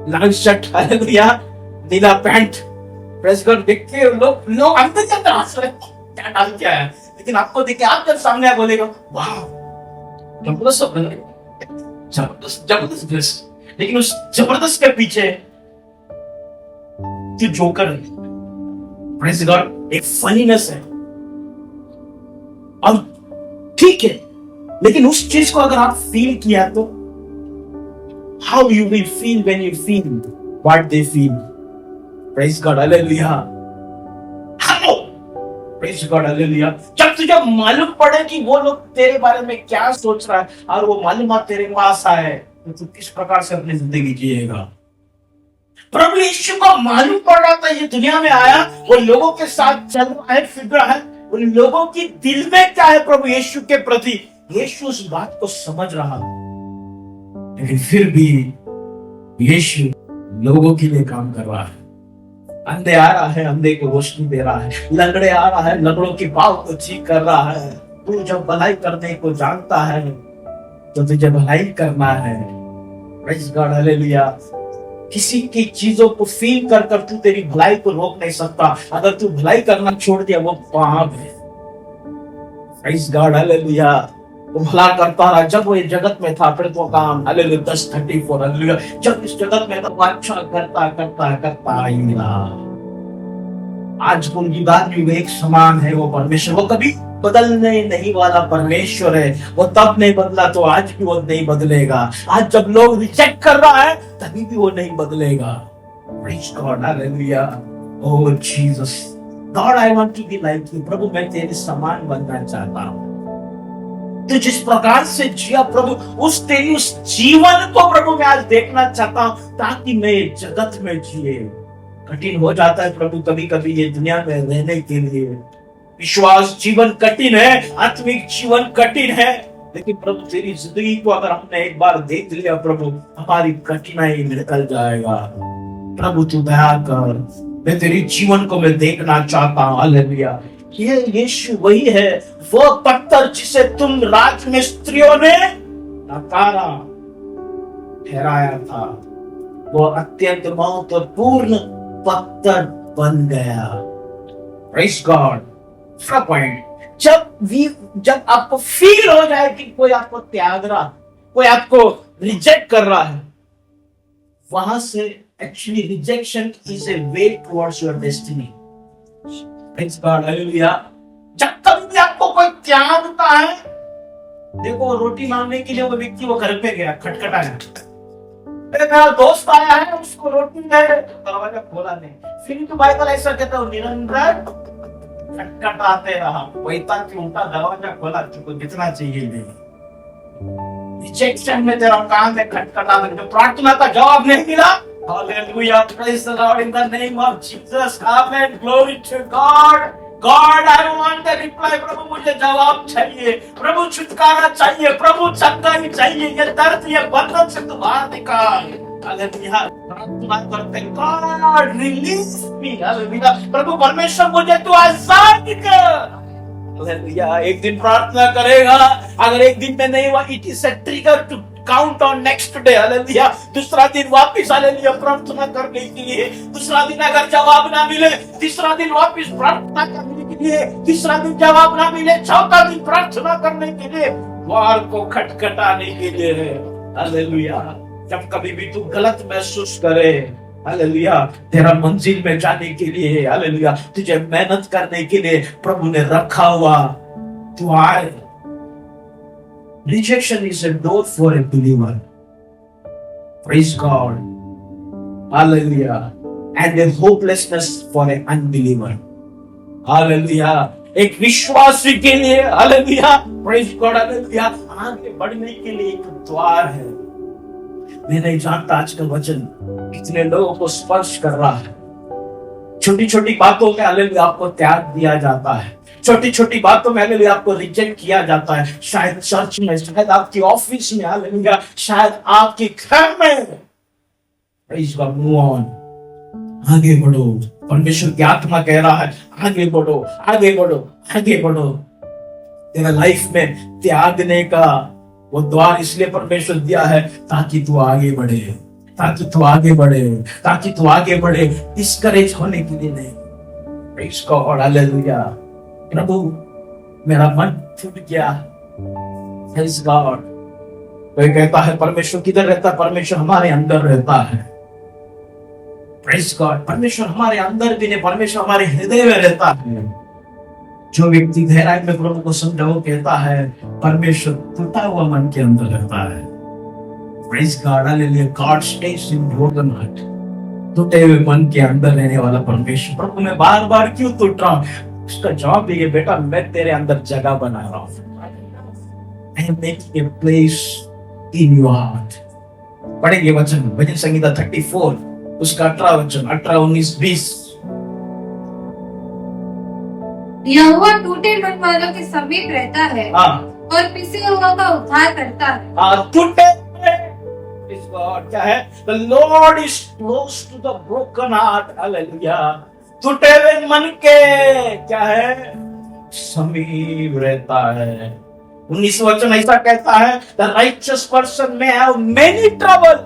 लाल शर्ट, हालेलुया, नीला पैंट, प्रेज़ गॉड, देख के लोग अंदर से हंस रहे, क्या डाल क्या है, लेकिन आपको देख के आप जब सामने बोलेगा वाओ, जबरदस्त जबरदस्त जबरदस्त ड्रेस। लेकिन उस जबरदस्त के पीछे जो जोकर है, प्रेज़ गॉड, एक फनीनेस है। और ठीक है, लेकिन उस चीज को अगर आप फील किया तो how you will feel when you feel what they feel. Praise God, hallelujah. How, praise God, hallelujah. जब तुझे मालूम पड़े कि वो लोग तेरे बारे में क्या सोच रहा है और वो मालूमात तेरे पास आए, तो तू किस प्रकार से अपनी जिंदगी जिएगा। प्रभु यीशु को मालूम पड़ रहा था ये दुनिया में आया, वो लोगों के साथ चल रहा है, फिर रहा है, उन लोगों की दिल में क्या है प्रभु यीशु के प्रति। यीशु उस बात को समझ रहा, लेकिन फिर भी यीशु लोगों के लिए काम कर रहा है। अंधे आ रहा है, अंधे को रोशनी दे रहा है। लंगड़े आ रहा है, लंगड़ों की पाँव को ठीक कर रहा है। तू जब भलाई करने को जानता है तो तुझे भलाई करना है। Praise God, hallelujah. किसी की चीजों को फील कर कर तू तेरी भलाई को रोक नहीं सकता। अगर तू भलाई करना छोड़ दिया, वो पाप है। Praise God, hallelujah. वो भला करता रहा जब वो इस जगत में था, फिर वो काम, हालेलुया, 10:34, हालेलुया, जब इस जगत में था वो अच्छा करता करता करता ही रहा। आज उनकी बात भी एक समान है। वो परमेश्वर, वो कभी बदलने नहीं वाला परमेश्वर है। वो तब नहीं बदला तो आज भी वो नहीं बदलेगा। आज जब लोग रिजेक्ट कर रहा है तभी भी वो नहीं बदलेगा। Praise God, hallelujah. Oh Jesus, God, I want to be like you. प्रभु, मैं तेरे समान बनना चाहता हूँ। तो जिस प्रकार से जिया प्रभु, उस तेरी उस जीवन को प्रभु मैं आज देखना चाहता हूँ, ताकि मैं जगत में जिए। कठिन हो जाता है प्रभु कभी कभी ये दुनिया में रहने के लिए। विश्वास जीवन कठिन है, आत्मिक जीवन कठिन है, लेकिन प्रभु तेरी जिंदगी को अगर हमने एक बार देख लिया प्रभु, हमारी कठिनाई निकल जाएगा। प्रभु तू दया कर, मैं तेरी जीवन को मैं देखना चाहता हूँ। हालेलुया। ये यीशु वही है, वो पत्थर जिसे तुम राजमिस्त्रियों ने नकारा ठहराया था, वो अत्यंत महत्वपूर्ण पत्थर बन गया। Praise God। दूसरा पॉइंट, जब आपको फील हो जाए कि कोई आपको त्याग रहा, कोई आपको रिजेक्ट कर रहा है, वहां से actually rejection is a way towards your destiny. Praise God, hallelujah. जब कभी भी आपको कोई त्यागता है, देखो रोटी मांगने के लिए वो व्यक्ति वो घर पे गया, खटखटाया, मेरा दोस्त आया है, उसको रोटी दे, दरवाजा खोला नहीं। फिर तो बाइबल ऐसा कहता है निरंतर खटखटाते रहा, वैता कि उल्टा दरवाजा खोला, तुमको जितना चाहिए ले। रिजेक्शन में तेरा काम है खटखटाना, जो प्रार्थना का जवाब नहीं मिला, hallelujah, praise the lord in the name of Jesus, amen, glory to God. God, I want the reply. प्रभु मुझे जवाब चाहिए, प्रभु छुटकारा चाहिए, प्रभु चंगाई चाहिए, ये दर्द, ये बंधन से तू बाहर निकाल। हालेलुया, प्रार्थना करते हैं, गॉड रिलीज मी। हालेलुया, प्रभु परमेश्वर मुझे तू आजाद कर। हालेलुया, एक दिन प्रार्थना करेगा, अगर एक दिन में नहीं हुआ, it is a trigger to count on next day. Hallelujah, दूसरा दिन वापस, हालेलुया, प्रार्थना करने के लिए। दूसरा दिन अगर जवाब ना मिले, तीसरा दिन वापस प्रार्थना करने के लिए। तीसरा दिन जवाब ना मिले, चौथा दिन प्रार्थना करने के लिए, द्वार को खटखटाने के लिए। हालेलुया, जब कभी भी तू गलत महसूस करे, हालेलुया, तेरा मंजिल में जाने के लिए, हालेलुया, तुझे मेहनत करने के लिए प्रभु ने रखा हुआ द्वार। Rejection is a door for a believer, praise God, hallelujah, and A hopelessness for a unbeliever, hallelujah, एक विश्वासी के लिए, हालेलुया, प्रेज गॉड, हालेलुया, आगे बढ़ने के लिए एक द्वार है। मैं नहीं जानता आज का वचन कितने लोगों को स्पर्श कर रहा है। छोटी छोटी बातों में हालेलुया आपको त्याग दिया जाता है, छोटी छोटी बातों में हालेलुया आपको रिजेक्ट किया जाता है, शायद चर्च में, शायद आपकी ऑफिस में, हालेलुया, शायद आपके घर में। प्रेज गॉड, मूव ऑन, आगे बढ़ो। परमेश्वर की आत्मा कह रहा है आगे बढ़ो, आगे बढ़ो, आगे बढ़ो। तेरा लाइफ में त्यागने का वो द्वार इसलिए परमेश्वर दिया है ताकि तू आगे बढ़े, ताकि तू आगे बढ़े, ताकि तू आगे बढ़े, डिस्करेज होने के लिए नहीं। Praise God, hallelujah. प्रभु मेरा मन टूट गया, प्रेज गॉड। कोई कहता है परमेश्वर किधर रहता है? परमेश्वर हमारे अंदर रहता है, प्रेज गॉड। परमेश्वर हमारे अंदर भी नहीं, परमेश्वर हमारे हृदय में रहता है। जो व्यक्ति गहराई में प्रभु को समझा वो कहता है परमेश्वर टूटा हुआ मन के अंदर रहता है, praise God, hallelujah. God stays in broken heart, टूटे हुए मन के अंदर रहने वाला परमेश्वर। प्रभु मैं बार बार क्यों टूट रहा हूं? उसका जवाब भी है, बेटा मैं तेरे अंदर जगह बना रहा हूं, I am making a place in your heart. पढ़ेंगे वचन, भजन संहिता 34 उसका 18 वचन, 18, 19, 20। यहोवा टूटे मन वालों के समीप रहता है और पिसे हुआ का उद्धार करता है। टूटे क्या है? The Lord is close to the broken heart, hallelujah। टूटे हुए मन के क्या है? समीप रहता है। 19 वचन ऐसा कहता है The righteous person may have many trouble।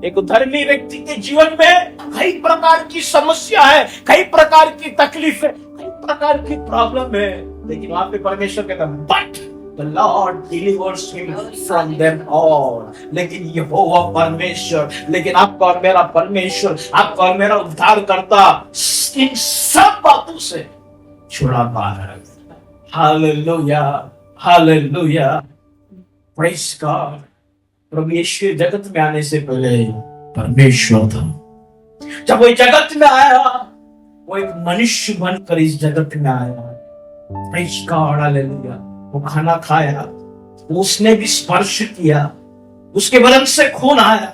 एक धर्मी व्यक्ति के जीवन में कई प्रकार की समस्या है, कई प्रकार की तकलीफ है, कई प्रकार की प्रॉब्लम है, लेकिन वहां पे परमेश्वर कहता है but the Lord delivers him from them all. लेकिन यहोवा परमेश्वर, लेकिन आपका और मेरा परमेश्वर, आपका और मेरा उद्धार करता इन सब बातों से छुड़ाता है। Hallelujah, hallelujah, praise God. प्रभु यीशु जगत में आने से पहले परमेश्वर था। जब वो जगत में आया वो एक मनुष्य बनकर इस जगत में आया, प्रेज गॉड, हालेलुया। वो खाना खाया, उसने भी स्पर्श किया, उसके बदन से खून आया,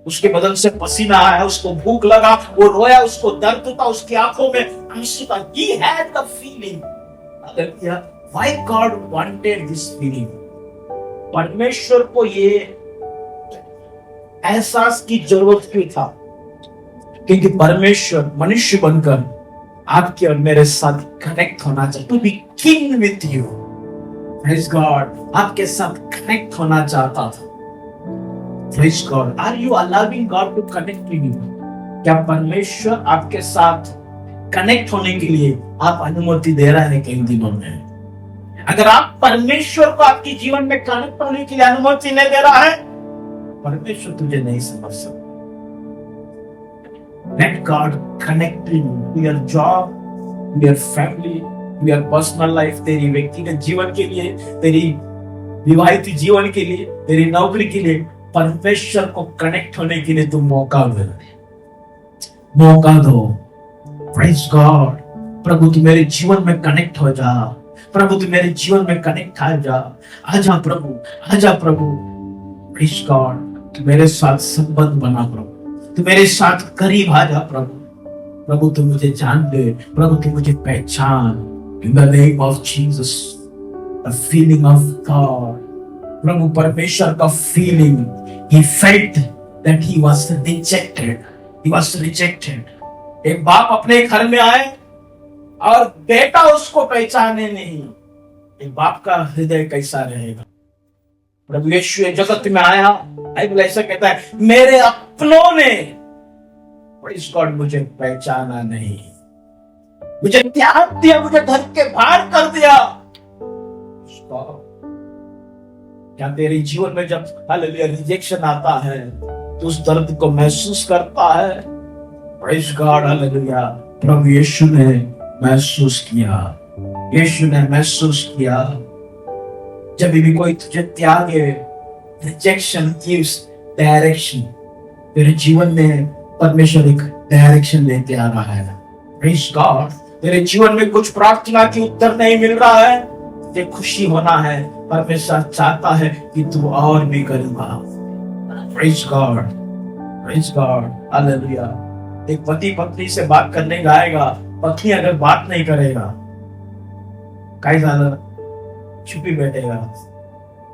उसके बदन से पसीना आया, उसको भूख लगा, वो रोया, उसको दर्द था, उसकी आंखों में आंसू था। He had the feeling, hallelujah. Why God wanted this feeling? परमेश्वर को ये एहसास की जरूरत क्यों था? क्योंकि परमेश्वर मनुष्य बनकर आपके और मेरे साथ कनेक्ट होना चाहता, to be king with you, praise God, आपके साथ कनेक्ट होना चाहता था। Praise God, are you allowing God to connect with you? क्या परमेश्वर आपके साथ कनेक्ट होने के लिए आप अनुमति दे रहे हैं इन दिनों में? अगर आप परमेश्वर को आपके जीवन में कनेक्ट होने के लिए अनुमति नहीं दे रहा है, परमेश्वर तुझे नहीं समझ सकता। Let God connect you to your job, to your family, to your personal life, तेरी व्यक्तिगत जीवन के लिए, तेरी विवाहित जीवन के लिए, तेरी नौकरी के लिए, परमेश्वर को कनेक्ट होने के लिए तुम मौका दो, मौका दो। Praise God, प्रभु तू मेरे जीवन में कनेक्ट हो जा, प्रभु तू मेरे जीवन में कनेक्ट आ जा, आजा प्रभु, आजा प्रभु। Praise God, तू मेरे साथ संबंध बना प्रभु, तू मेरे साथ करीब आ जा प्रभु। प्रभु तू मुझे जान दे, प्रभु तू मुझे पहचान। In the name of Jesus, the feeling of God, प्रभु परमेश्वर का feeling, he felt that he was rejected, he was rejected। एक बाप अपने घर में आए और बेटा उसको पहचाने नहीं, एक बाप का हृदय कैसा रहेगा? प्रभु यीशु जगत में आया, बाइबल ऐसा कहता है मेरे अपनों ने, प्रेज़ गॉड, मुझे पहचाना नहीं, मुझे त्याग दिया, मुझे घर के बाहर कर दिया। क्या तेरे जीवन में जब हालेलुया रिजेक्शन आता है तो उस दर्द को महसूस करता है? Praise God, hallelujah. प्रभु यीशु ने महसूस किया, यीशु ने महसूस किया, जब भी कोई तुझे त्यागे, रिजेक्शन गिव्स डायरेक्शन। तेरे जीवन में परमेश्वर एक डायरेक्शन लेते आ रहा है। Praise God. तेरे जीवन में कुछ प्रार्थना की उत्तर नहीं मिल रहा है, तुझे खुशी होना है, परमेश्वर चाहता है कि तू और भी करेगा। Praise God, praise God, hallelujah. एक पति पत्नी से बात करने जाएगा, पत्नी अगर बात नहीं करेगा, काय झालं, चुपी बैठेगा,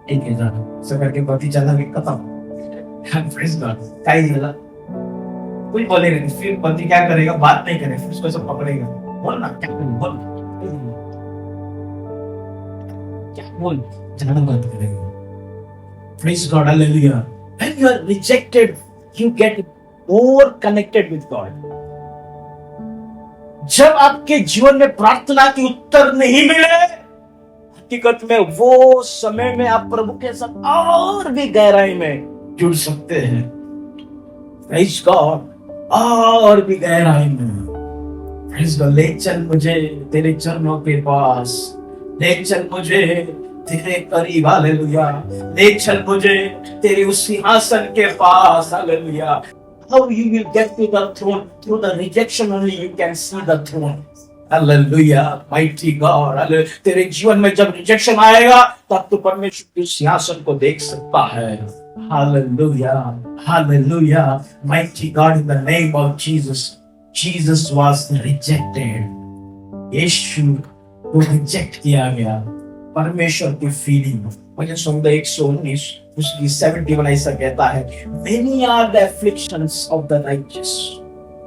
ठीक है झालं, असं करके पति चला गया, खत्म। Praise God. काय झालं, कुछ बोलेगा नहीं, फिर पति क्या करेगा, बात नहीं करेगा, फिर उसको सब पकड़ेगा, बोल ना, क्या बोल, क्या बोल, जाना बात करेगा। Praise God, hallelujah. When you are rejected, you get more connected with God. जब आपके जीवन में प्रार्थना की उत्तर नहीं मिले, हकीकत में वो समय में आप प्रभु के साथ और भी गहराई में जुड़ सकते हैं। Praise God, और भी गहराई में। Praise God, ले चल मुझे तेरे चरणों के पास, ले चल मुझे तेरे करीब, हालेलुया। ले चल मुझे तेरे उस सिंहासन के पास, hallelujah. How you will get to the throne? Through the rejection only you can see the throne. Hallelujah, mighty God. Hallelujah. तेरे जीवन में जब रिजेक्शन आएगा, तब तो परमेश्वर के सिंहासन को देख सकता है। Hallelujah, hallelujah, mighty God, in the name of Jesus. Jesus was rejected. यीशु को रिजेक्ट किया गया परमेश्वर की फीलिंग। मुझे सुन दो 119 उसकी 71 ऐसा कहता है, Many are the afflictions of the righteous.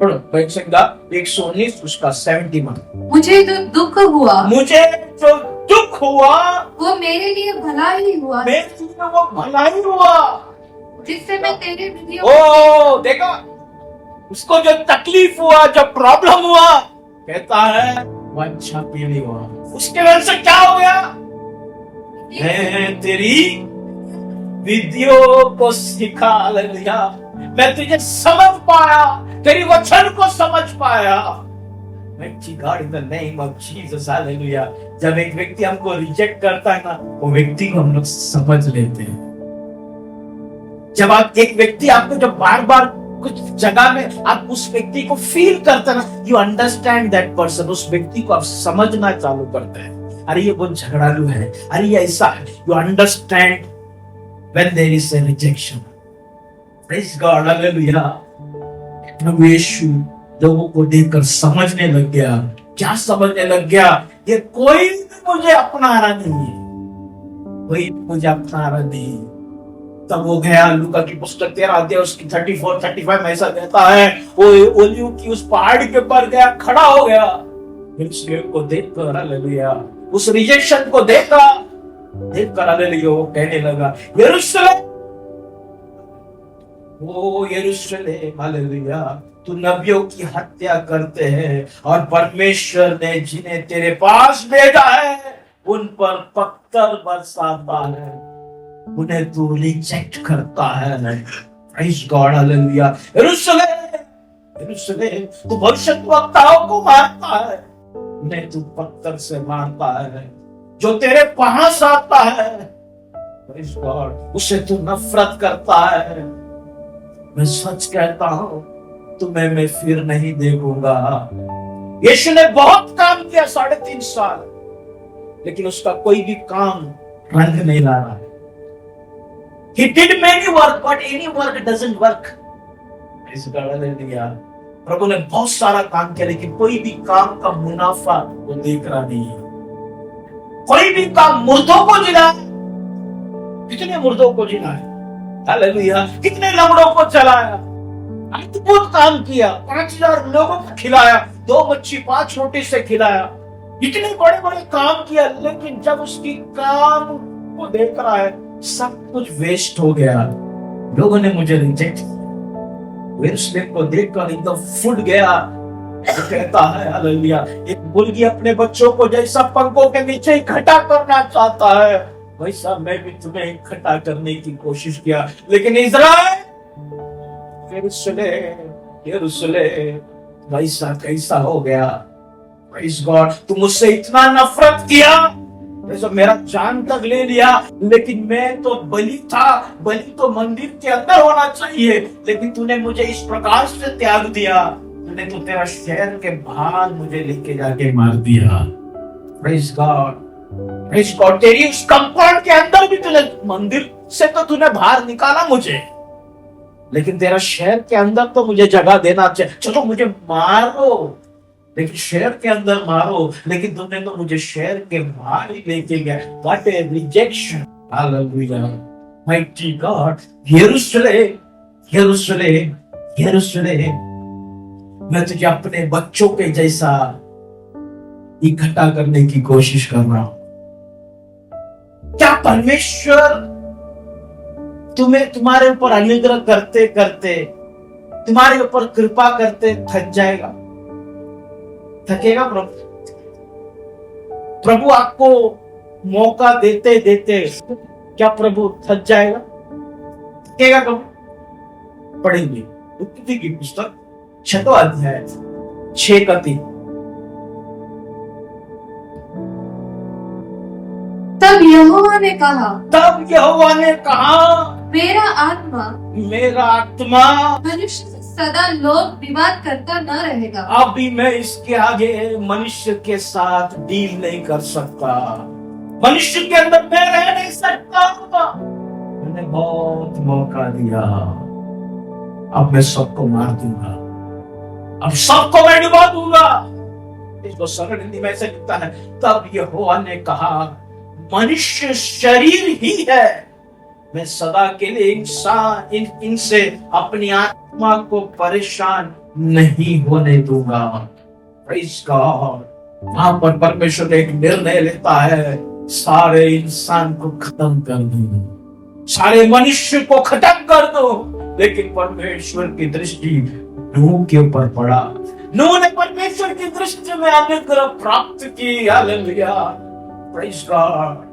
पढ़ो, मैं संगा 119 उसका 71। मुझे जो दुख हुआ, मुझे जो दुख हुआ, वो मेरे लिए भला ही हुआ, मेरे लिए वो भला ही हुआ, जिससे मैं तेरे विधियों ओ देखा, उसको जो तकलीफ हुआ, जो प्रॉब्लम हुआ, कहता है वो अच्छा के लिए हुआ। उसके वजह से क्या हो गया, मैं तेरी विधियों को सीखा, हालेलुया। मैं तुझे समझ पाया, तेरी वचन को समझ पाया। Mighty God, in the name of Jesus, hallelujah. जब एक व्यक्ति हमको रिजेक्ट करता है ना, वो व्यक्ति को हम लोग समझ लेते हैं। जब आप एक व्यक्ति आपको जब बार बार कुछ जगह में आप उस व्यक्ति को फील करते हैं ना, यू अंडरस्टैंड दैट पर्सन, उस व्यक्ति को आप समझना चालू करते हैं। अरे ये बहुत झगड़ालू है, अरे ये ऐसा है, you understand when there is a rejection. Praise God, hallelujah. प्रभु यीशु लोगों को देखकर समझने लग गया। क्या समझने लग गया, ये कोई भी मुझे अपना रहा नहीं है, कोई मुझे अपना रहा नहीं। तब वो गया, लूका की पुस्तक 13 अध्याय उसकी 34-35 में ऐसा कहता है, वो ओलिव की उस पहाड़ी के ऊपर गया, खड़ा हो गया, फिर उस को देखकर, हालेलुया, उस रिजेक्शन को देखकर हालेलुया, वो कहने लगा, यरूशलेम, ओ यरूशलेम, हालेलुया, तू नबियों की हत्या करते हैं और परमेश्वर ने जिन्हें तेरे पास भेजा है उन पर पत्थर बरसाता है, उन्हें तू रिजेक्ट करता है। Praise God, hallelujah. यरूशलेम, यरूशलेम, तू भविष्यद्वक्ताओं को मारता है, उन्हें तू पत्थर से मारता है, जो तेरे पास आता है, प्रेज गॉड, उसे तू नफरत करता है। मैं सच कहता हूं, तुम्हें मैं फिर नहीं देखूंगा। यीशु ने बहुत काम किया 3.5 साल, लेकिन उसका कोई भी काम रंग नहीं ला रहा है। He did many work, but any work doesn't work. Praise God, hallelujah. प्रभु ने बहुत सारा काम किया, लेकिन कोई भी काम का मुनाफा वो देख रहा नहीं है। कोई भी काम, मुर्दों को जिलाया, कितने मुर्दों को जिलाया, हालेलुया, कितने लंगड़ों को चलाया, अद्भुत काम किया, 5000 लोगों को खिलाया, 2 मच्छी 5 रोटी से खिलाया, इतने बड़े बड़े काम किया, लेकिन जब उसकी काम को देख रहा है, सब कुछ वेस्ट हो गया। लोगों ने मुझे रिजेक्ट किया, यरूशलेम को देखकर एकदम फूट गया। तो कहता है, हालेलुया, एक मुर्गी अपने बच्चों को जैसा पंखों के नीचे इकट्ठा करना चाहता है, वैसा मैं भी तुम्हें इकट्ठा करने की कोशिश किया, लेकिन इज़राइल, यरूशलेम, यरूशलेम, वैसा कैसा हो गया? प्रेज गॉड, तू मुझसे इतना नफरत किया, जैसे मेरा जान तक ले लिया, लेकिन मैं तो बलि था, बलि तो मंदिर के अंदर होना चाहिए, लेकिन तूने मुझे इस प्रकार से त्याग दिया, तूने तो तेरा शहर के बाहर मुझे लेके जाके मार दिया। प्रेज गॉड, प्रेज गॉड, तेरी उस कंपाउंड के अंदर भी तूने, मंदिर से तो तूने बाहर निकाला मुझे, लेकिन तेरा शहर के अंदर तो मुझे जगह देना चाहिए। चलो मुझे मारो, लेकिन शहर के अंदर मारो, लेकिन तुमने तो मुझे शहर के बाहर ही लेके गए। What A rejection. Hallelujah, mighty God. यरूशलेम, यरूशलेम, यरूशलेम, मैं तुझे अपने बच्चों के जैसा इकट्ठा करने की कोशिश कर रहा हूं। क्या परमेश्वर तुम्हारे ऊपर अनुग्रह करते करते, तुम्हारे ऊपर कृपा करते थक जाएगा? थकेगा प्रभु आपको मौका देते देते क्या प्रभु थक जाएगा? थकेगा कब? पढ़ेंगे उत्पत्ति की पुस्तक 6वां अध्याय 6 का 3। तब यहोवा ने कहा, तब यहोवा ने कहा, मेरा आत्मा मनुष्य से सदा लोक विवाद करता न रहेगा। अभी मैं इसके आगे मनुष्य के साथ डील नहीं कर सकता, मनुष्य के अंदर मैं रह नहीं सकता। मैंने बहुत मौका दिया, अब मैं सबको मार दूंगा, अब सबको मैं डुबा दूंगा। इसको सरल हिंदी में ऐसे लिखता है, तब यहोवा ने कहा, मनुष्य शरीर ही है, मैं सदा के लिए इनसे अपनी आत्मा को परेशान नहीं होने दूंगा। Praise God. वहां पर परमेश्वर एक निर्णय लेता है, सारे इंसान को खत्म कर दो, सारे मनुष्य को खत्म कर दो। लेकिन परमेश्वर की दृष्टि नूह के ऊपर पड़ा। नूह ने परमेश्वर की दृष्टि में अनुग्रह प्राप्त की। Hallelujah, praise God.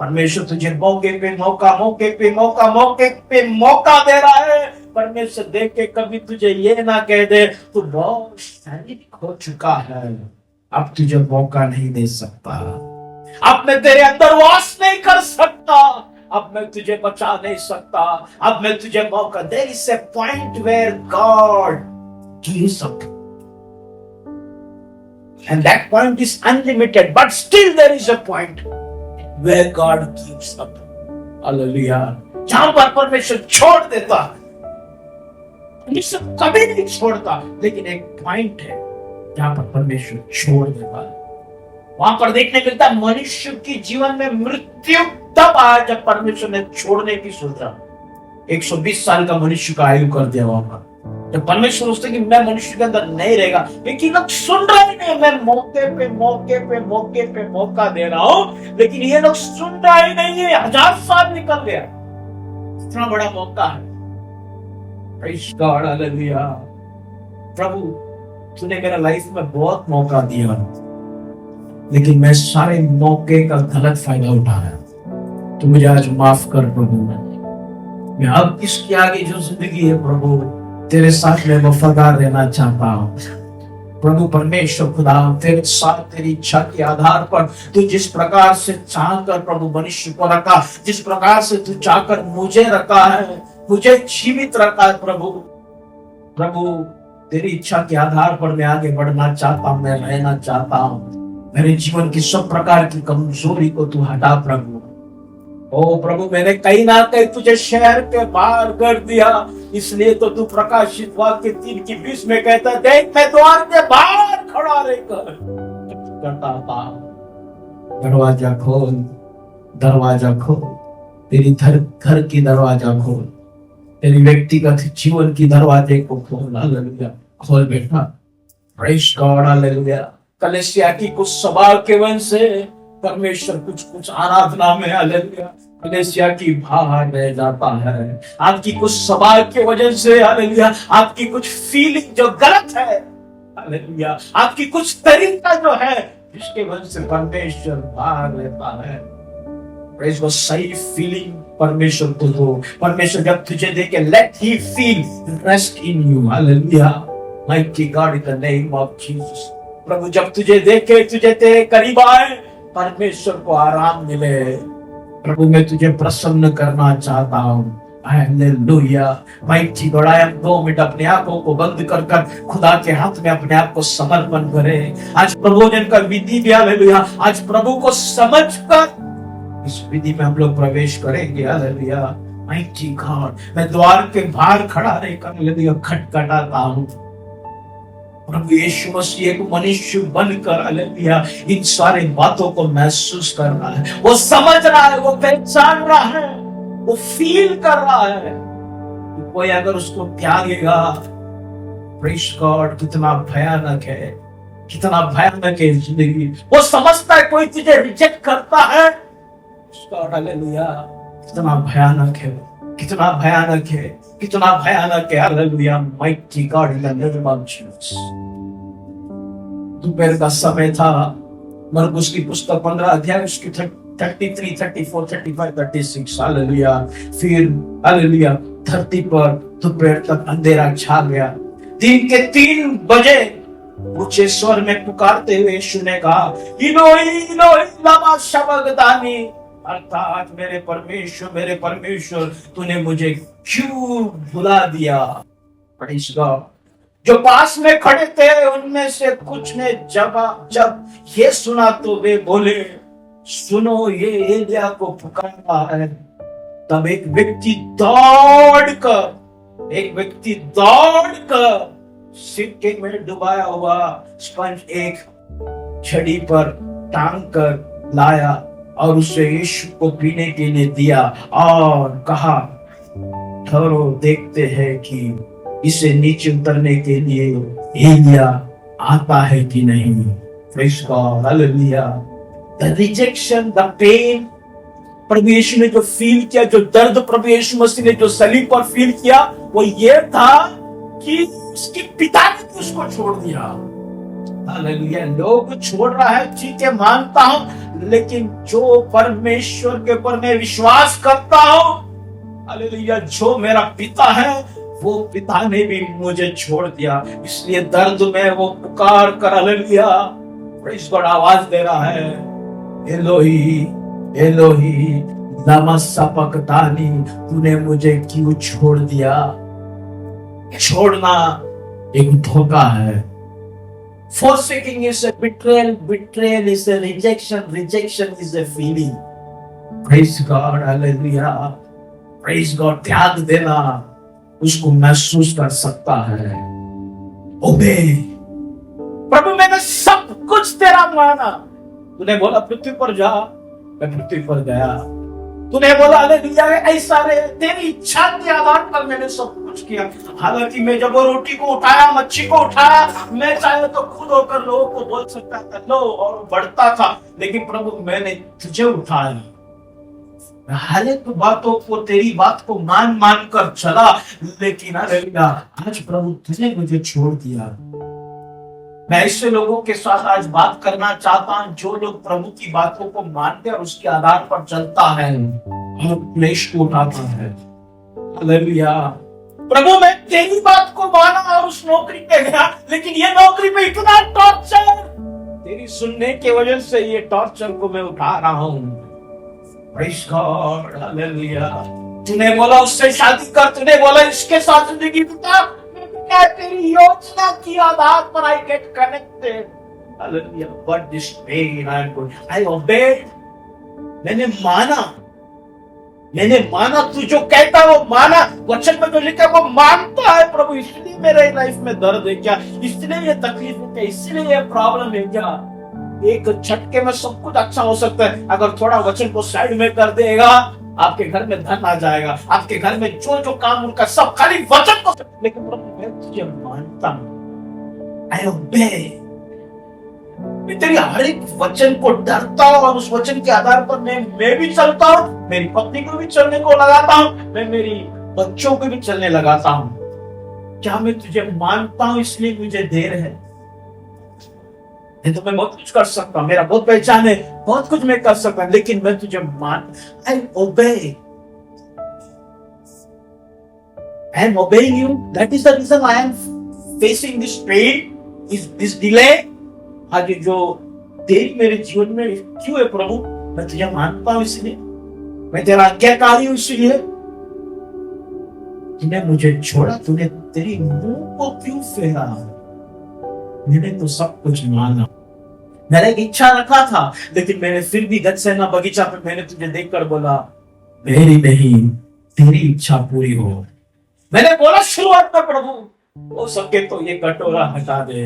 परमेश्वर तुझे मौके पे मौका, मौके पे मौका, मौके पे मौका दे रहा है। परमेश्वर देख के कभी तुझे ये ना कह दे तू बहुत शारीरिक हो चुका है, अब तुझे मौका नहीं दे सकता, अब मैं तेरे अंदर वास नहीं कर सकता, अब मैं तुझे बचा नहीं सकता, अब मैं तुझे मौका। There is a point where God gives up, and that point is unlimited, but still there is a point where God gives up. Hallelujah. जहां पर परमेश्वर छोड़ देता है, परमेश्वर कभी नहीं छोड़ता, लेकिन एक पॉइंट है जहां पर परमेश्वर छोड़ देता है। वहां पर देखने मिलता है मनुष्य की जीवन में मृत्यु तब आया जब परमेश्वर ने छोड़ने की सोचा। 120 साल का मनुष्य का आयु कर दिया वहां पर, जब परमेश्वर सोचते कि मैं मनुष्य के अंदर नहीं रहेगा, लेकिन लोग सुन रहे नहीं, मैं मौके पे मौके पे मौके पे मौका दे रहा हूं, लेकिन ये लोग सुन रहे नहीं है। 1000 साल निकल गया, इतना बड़ा मौका है। Praise God, hallelujah. प्रभु तूने मेरा लाइफ में बहुत मौका दिया, लेकिन मैं सारे मौके का गलत फायदा उठाया। तू मुझे आज माफ कर प्रभु। मैं अब इसके आगे जो जिंदगी है प्रभु, तेरे साथ में वफादार रहना चाहता हूं। प्रभु परमेश्वर खुदा, तेरे साथ तेरी इच्छा के आधार पर तू जिस प्रकार से चाहकर प्रभु मनुष्य को रखा, जिस प्रकार से तू चाहकर मुझे रखा है, मुझे जीवित रखा है प्रभु। प्रभु तेरी इच्छा के आधार पर मैं आगे बढ़ना चाहता हूं, मैं रहना चाहता हूं। मेरे जीवन की सब प्रकार की कमजोरी को तू हटा प्रभु। ओ प्रभु, मैंने कहीं ना कहीं तुझे शहर के बाहर कर दिया, इसलिए तो तू प्रकाशित वाक्य 3:20 में कहता है, देख मैं द्वार के बाहर खड़ा रहकर करता था, दरवाजा खोल, दरवाजा खोल, तेरी घर की दरवाजा खोल, तेरी व्यक्तिगत जीवन की दरवाजे को खोल। हालेलुया, खोल बेटा। Praise God, hallelujah. कलीसिया की कुछ सभा के वजह से परमेश्वर कुछ आराधना में, हालेलुया, कलीसिया की बाहर रह जाता है। आपकी कुछ सभा की वजह से, हालेलुया, आपकी कुछ फीलिंग जो गलत है, हालेलुया, आपकी कुछ तरीका जो है जिसके वजह से परमेश्वर बाहर रहता है। प्रेज़ गॉड, सही फीलिंग परमेश्वर को दो। परमेश्वर जब तुझे देखे, let he feel rest in you. Hallelujah, Mighty God, in the name of Jesus. प्रभु जब तुझे देखे, तुझे तेरे करीब आए, परमेश्वर को आराम मिले। प्रभु मैं तुझे प्रसन्न करना चाहता हूँ। Hallelujah. Mighty God, I am 2 minute अपने आंखों को बंद कर खुदा के हाथ में अपने आप को समर्पण करें। आज प्रभु ने का विधि भी, हालेलुया, आज प्रभु को समझकर इस विधि में हम लोग प्रवेश करेंगे। हालेलुया। माइटी गॉड, मैं द्वार के बाहर खड़ा रहकर हालेलुया खटखटाता हूँ। प्रभु यीशु मसीह एक मनुष्य बनकर हालेलुया इन सारी बातों को महसूस कर रहा है, वो समझ रहा है, वो पहचान रहा है, वो फील कर रहा है। कोई अगर उसको त्यागेगा, प्रेज़ गॉड, कितना भयानक है, कितना भयानक है जिंदगी। वो समझता है कोई तुझे रिजेक्ट करता है, हालेलुया, कितना भयानक है, कितना भयानक है, कितना भयानक है। Hallelujah. Mighty God, in the name of Jesus. दोपहर का समय था। मरकुस की पुस्तक 15 अध्याय उसकी 33, 34, 35, 36। हालेलुया। फिर हालेलुया 30 पर दोपहर तक अंधेरा छा गया। दिन के 3 बजे ऊंचे स्वर में पुकारते हुए यीशु ने कहा, इलोही इलोही लमा शबक्तानी, अर्थात मेरे परमेश्वर तूने मुझे क्यों भुला दिया। Praise God. जो पास में खड़े थे उनमें से कुछ ने जब ये सुना तो वे बोले, सुनो, ये एलिया को पुकारा है। तब एक व्यक्ति दौड़कर सिक्के में डुबाया हुआ स्पंज एक छड़ी पर टांग कर लाया और उसे यीशु को पीने के लिए दिया और कहा, ठहरो, देखते हैं कि इसे नीचे उतरने के लिए एलिया आता है कि नहीं। Praise God. Hallelujah. The rejection, the pain, प्रभु यीशु ने जो फील किया, जो दर्द प्रभु यीशु मसीह ने जो सलीब पर फील किया, वो ये था कि उसके पिता ने उसको छोड़ दिया। हालेलुया। लोग छोड़ रहा है, ठीक है, मानता हूं, लेकिन जो परमेश्वर के ऊपर मैं विश्वास करता हूं, हालेलुया, जो मेरा पिता है, वो पिता ने भी मुझे छोड़ दिया। इसलिए दर्द में वो पुकार कर हालेलुया प्रेज़ गॉड आवाज दे रहा है, एलोही एलोही लमा शबक्तानी, तूने मुझे क्यों छोड़ दिया। छोड़ना एक धोखा है। Forsaking is a betrayal, betrayal is a rejection, rejection is a feeling. Praise God, hallelujah. Praise God. त्याग देना उसको महसूस कर सकता है। ओबे, प्रभु मैंने सब कुछ तेरा माना। तूने बोला पृथ्वी पर जा, मैं पृथ्वी पर गया। तूने बोला हालेलुया ऐसा रे, तेरी इच्छा के आधार पर मैंने सब कुछ किया। हालांकि मैं जब वो रोटी को उठाया, मच्छी को उठाया, मैं चाहे तो खुद होकर लोगों को बोल सकता था लो और बढ़ता था, लेकिन प्रभु मैंने तुझे उठाया। हर एक बातों को, तेरी बात को मान कर चला, लेकिन हालेलुया आज प्रभु तुझे मुझे छोड़ दिया। मैं ऐसे लोगों के साथ आज बात करना चाहता हूं जो लोग प्रभु की बातों को मानते और उसके आधार पर चलता है और क्लेश को उठाता है। हालेलुया। प्रभु मैं तेरी बात को माना और उस नौकरी पे गया, लेकिन ये नौकरी पे इतना टॉर्चर, तेरी सुनने की वजह से ये टॉर्चर को मैं उठा रहा हूं। Praise God, hallelujah. तूने बोला उससे शादी कर, तूने बोला इसके साथ जिंदगी बिता, मैं तेरी योजना की आधार पर I get connected. Hallelujah. But this pain I am going. I obeyed. मैंने माना, तू जो कहता है वो माना, वचन में जो लिखा है वो मानता है। प्रभु इसलिए मेरे लाइफ में दर्द है क्या, इसलिए ये तकलीफ है क्या, इसलिए ये प्रॉब्लम है क्या। एक झटके में सब कुछ अच्छा हो सकता है अगर थोड़ा वचन को साइड में कर देगा। आपके घर में धन आ जाएगा, आपके घर में जो जो काम उनका सब खाली वचन को। लेकिन प्रभु मैं तुझे मानता हूं, आई ओबे, मैं तेरी हर एक वचन को डरता हूं और उस वचन के आधार पर मैं भी चलता हूं, मेरी पत्नी को भी चलने को लगाता हूं, मैं मेरी बच्चों को भी चलने लगाता हूं। क्या मैं तुझे मानता हूं इसलिए मुझे देर है? तो मैं बहुत कुछ कर सकता हूं, मेरा बहुत पहचान है, बहुत कुछ मैं कर सकता हूं, लेकिन मैं तुझे I obey, I am obeying you, that is the reason I am facing this pain, this delay, आज जो देरी मेरे जीवन में क्यों है प्रभु? मैं तुझे मानता हूं इसलिए, मैं तेरा आज्ञाकारी हूं इसलिए। तूने मुझे छोड़ा, तूने तेरी मुंह को क्यों फेरा? मैंने तो सब कुछ माना, मैंने एक इच्छा रखा था, लेकिन मैंने फिर भी गतसेना बगीचा पे मैंने तुझे देखकर बोला, मेरी नहीं तेरी इच्छा पूरी हो। मैंने बोला शुरुआत में, प्रभु हो सके तो ये कटोरा हटा दे,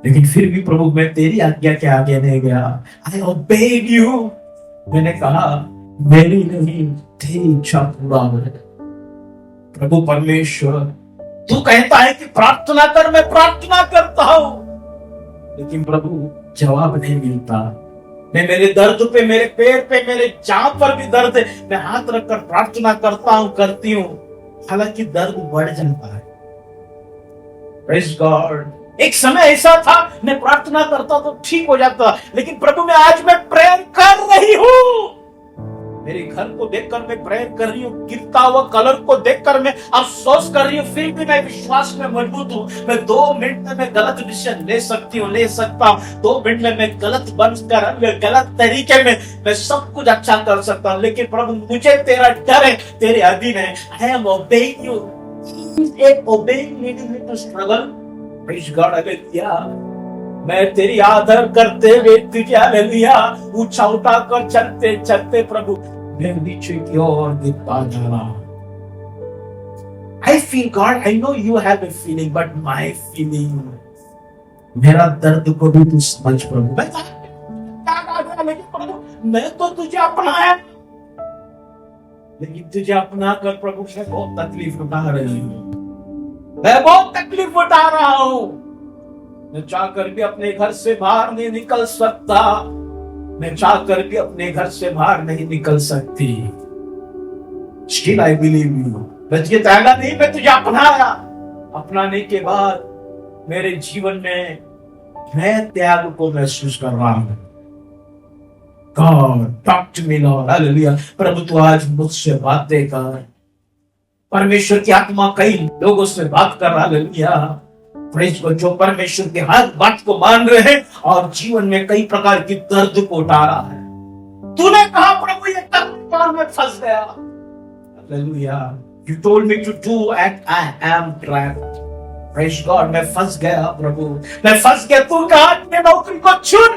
लेकिन फिर भी प्रभु मैं तेरी आज्ञा के आगे नहीं गया। I obeyed you। मैंने कहा मेरी नहीं तेरी इच्छा पूरा हो। प्रभु परमेश्वर, तू कहता है कि प्रार्थना कर, मैं प्रार्थना करता हूं, लेकिन प्रभु जवाब नहीं मिलता। मैं मेरे दर्द पे, मेरे पैर पे, मेरे जहां पर भी दर्द है, मैं हाथ रखकर प्रार्थना करता हूं, करती हूं, हालांकि दर्द बढ़ जाता है। Praise God। एक समय ऐसा था मैं प्रार्थना करता तो ठीक हो जाता, लेकिन प्रभु मैं आज मैं प्रेयर कर रही हूं। मेरे घर को देखकर मैं प्रेयर कर रही हूँ, गिरता हुआ कलर को देखकर मैं अफसोस कर रही हूँ, फिर भी मैं विश्वास में मजबूत हूँ। मैं 2 मिनट में मैं गलत डिसीजन ले सकती हूँ, ले सकता हूँ। 2 मिनट में मैं गलत बनकर, गलत तरीके में मैं सब कुछ अच्छा कर सकता हूँ, लेकिन प्रभु मुझे तेरा डर है, तेरे अधीन है। I am obeying you। Obeying leading me to struggle। Praise God। Hallelujah. मैं तेरी आदर करते हुए तुझे हालेलुया ऊंचा उठाकर चलते चलते प्रभु मैं नीचे की ओर गिरता जा रहा हूं। I feel God, I know you have a feeling, but my feeling, मेरा दर्द को भी तू समझ प्रभु। मैं लेकिन प्रभु मैं तो तुझे अपनाया, लेकिन तुझे अपना कर प्रभु मैं बहुत तकलीफ उठा रही हूँ, मैं बहुत तकलीफ उठा रहा हूँ। मैं चाहकर भी अपने घर से बाहर नहीं निकल सकता, मैं चाहकर भी अपने घर से बाहर नहीं निकल सकती। Still I believe you। मैं तुझे त्यागा नहीं, मैं तुझे अपनाया। अपनाने के बाद मेरे जीवन में मैं त्याग को महसूस कर रहा हूं। God, talk to me Lord। Hallelujah. प्रभु तू आज मुझसे बातें कर। परमेश्वर की आत्मा कई लोगों से बात कर रहा है। हालेलुया। प्रेज को जो परमेश्वर के हर बात को मान रहे हैं और जीवन में कई प्रकार की दर्द को उठा रहा है। तूने कहा प्रभु ये कर्म में फंस गया। Hallelujah. You told me to do and I am trapped। Praise God मैं फंस गया प्रभु, मैं फंस गया। तू कहा ये नौकरी को चुन,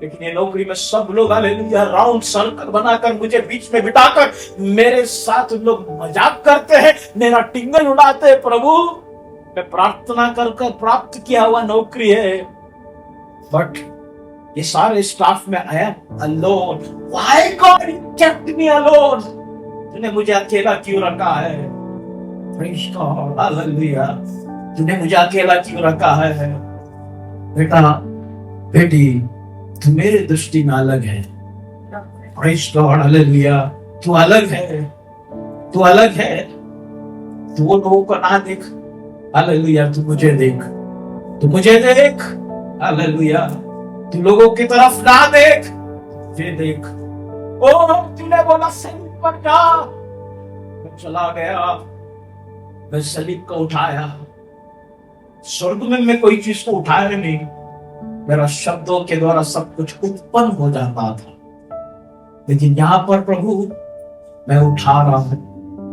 लेकिन ये नौकरी में सब लोग हालेलुया राउंड सर्कल बनाकर मुझे बीच में बिठाकर मेरे साथ लोग मजाक करते हैं, मेरा टिंगल उड़ाते हैं। प्रभु मैं प्रार्थना कर प्राप्त किया हुआ नौकरी है, बट ये सारे स्टाफ में I am alone. Why God you kept me alone? तूने मुझे अकेला क्यों रखा है? Praise God. हालेलुया। तूने मुझे अकेला क्यों रखा है? बेटा बेटी तू मेरे दृष्टि में अलग है। Praise God. हालेलुया। तू अलग है, तू अलग है। तू वो लोगों को ना देख, हालेलुया, तू मुझे देख, तू मुझे देख। हालेलुया। तू लोगों की तरफ ना देख, मुझे देख। ओ तूने बोला सलीब पर जा, मैं चला गया, मैं सलीब को उठाया। स्वर्ग में मैं कोई चीज को उठाया नहीं, मेरा शब्दों के द्वारा सब कुछ उत्पन्न हो जाता था। लेकिन यहां पर प्रभु मैं उठा रहा हूं,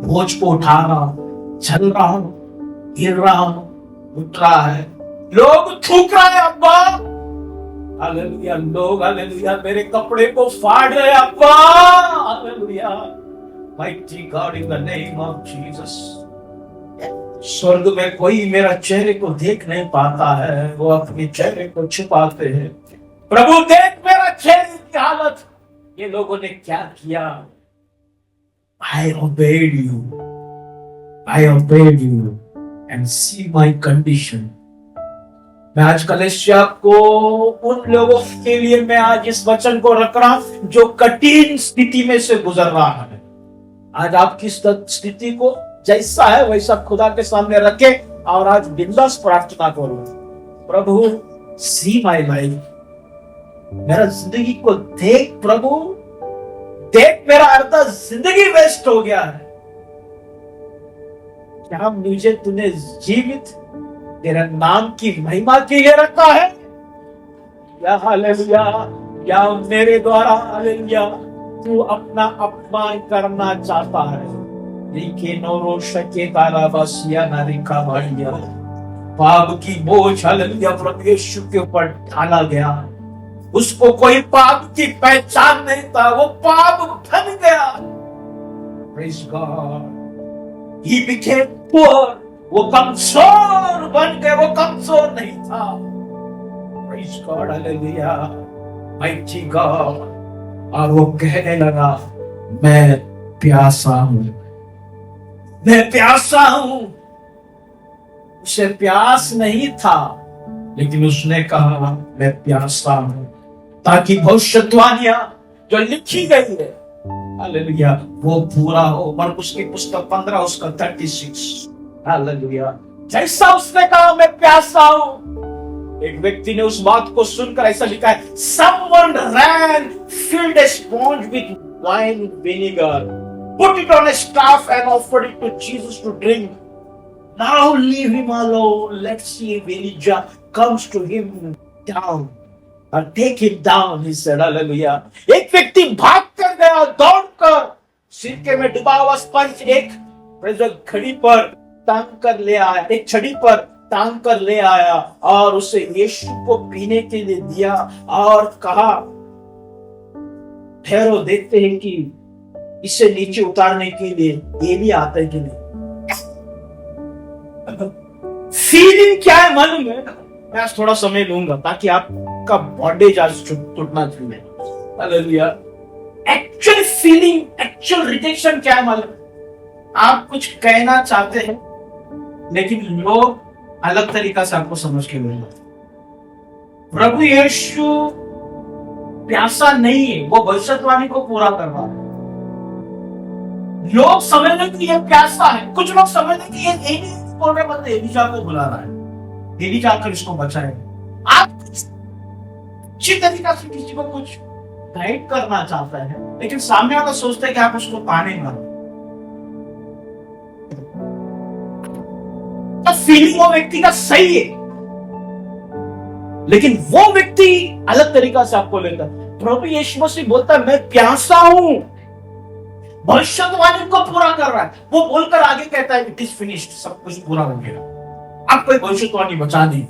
बोझ को उठा रहा हूं, चल रहा हूं, गिर रहा हूं, उठ रहा है, लोग थूक रहे हैं अब्बा। हालेलुया। लोग हालेलुया मेरे कपड़े को फाड़ रहे हैं अब्बा। Hallelujah. Mighty God in the name of Jesus. स्वर्ग में कोई मेरा चेहरे को देख नहीं पाता है, वो अपने चेहरे को छुपाते हैं। प्रभु देख मेरा चेहरे की हालत, ये लोगों ने क्या किया। I obeyed you, I obeyed you and see my condition। मैं आज कलेशिया को उन लोगों के लिए मैं आज इस वचन को रख रहा हूं जो कठिन स्थिति में से गुजर रहा है। आज आपकी स्थिति को जैसा है वैसा खुदा के सामने रखे और आज बिंदास प्रार्थना करो। प्रभु सी माय लाइफ, मेरा जिंदगी को देख प्रभु, देख मेरा अर्धा जिंदगी वेस्ट हो गया है। क्या मुझे तूने जीवित तेरा नाम की महिमा के लिए रखा है। या हालेलुया, या मेरे द्वारा हालेलुया तू अपना अपमान करना चाहता है। लिखे नौरो शके तारा बसिया नारिका भाड़िया, पाप की बोझ हालेलुया प्रभु यीशु के ऊपर डाला गया। उसको कोई पाप की पहचान नहीं था, वो पाप बन गया। Praise God. He became poor. वो कमजोर बन गए, वो कमजोर नहीं था। Praise God, hallelujah, mighty God. और वो कहने लगा, मैं प्यासा हूं, मैं प्यासा हूं। उसे प्यास नहीं था, लेकिन उसने कहा मैं प्यासा हूं, ताकि भविष्यवाणियां जो लिखी गई है हालेलुया वो पूरा हो। मरकुस की पुस्तक 15 उसका 36 हालेलुया। जैसा उसने कहा मैं प्यासा हूं, एक व्यक्ति ने उस बात को सुनकर ऐसा लिखा है, someone ran, filled a sponge with wine vinegar, put it on a staff and offered it to Jesus to drink. Now leave him alone. Let's see if Elijah comes to him down or take him down. He said, Hallelujah. एक व्यक्ति भाग कर गया, दौड़कर सिरके में डुबा हुआ स्पंज एक घड़ी पर टांग कर ले आया, एक छड़ी पर टांग कर ले आया और उसे यीशु को पीने के लिए दिया और कहा, ठहरो देखते हैं कि इसे नीचे उतारने के लिए ये भी आता है कि नहीं। फीलिंग क्या है मालूम है? मैं आज थोड़ा समय लूंगा ताकि आपका बॉन्डेज आज टूटना चाहिए। Hallelujah. Actual feeling, actual rejection क्या है मालूम? आप कुछ कहना चाहते हैं लेकिन लोग अलग तरीका से आपको समझ के बोल रहे। प्रभु यीशु प्यासा नहीं है, वो भविष्यवाणी को पूरा कर रहा है। लोग समझने कि ये प्यासा है, कुछ लोग समझने कि ये एली बोल रहे, मतलब एलिशा को बुला रहा है, एलिशा आकर इसको बचाएगा। आप अच्छी तरीका से किसी को कुछ गाइड करना चाहता है लेकिन सामने वाला सोचता है कि आप उसको पाने वाले। तो फीलिंग वो व्यक्ति का सही है लेकिन वो व्यक्ति अलग तरीका से आपको लेता। प्रभु यीशु मसीह बोलता है मैं प्यासा हूं, भविष्यवाणी को पूरा कर रहा है। वो बोलकर आगे कहता है इट इज फिनिश्ड, सब कुछ पूरा हो गया, अब कोई भविष्यवाणी बचा नहीं।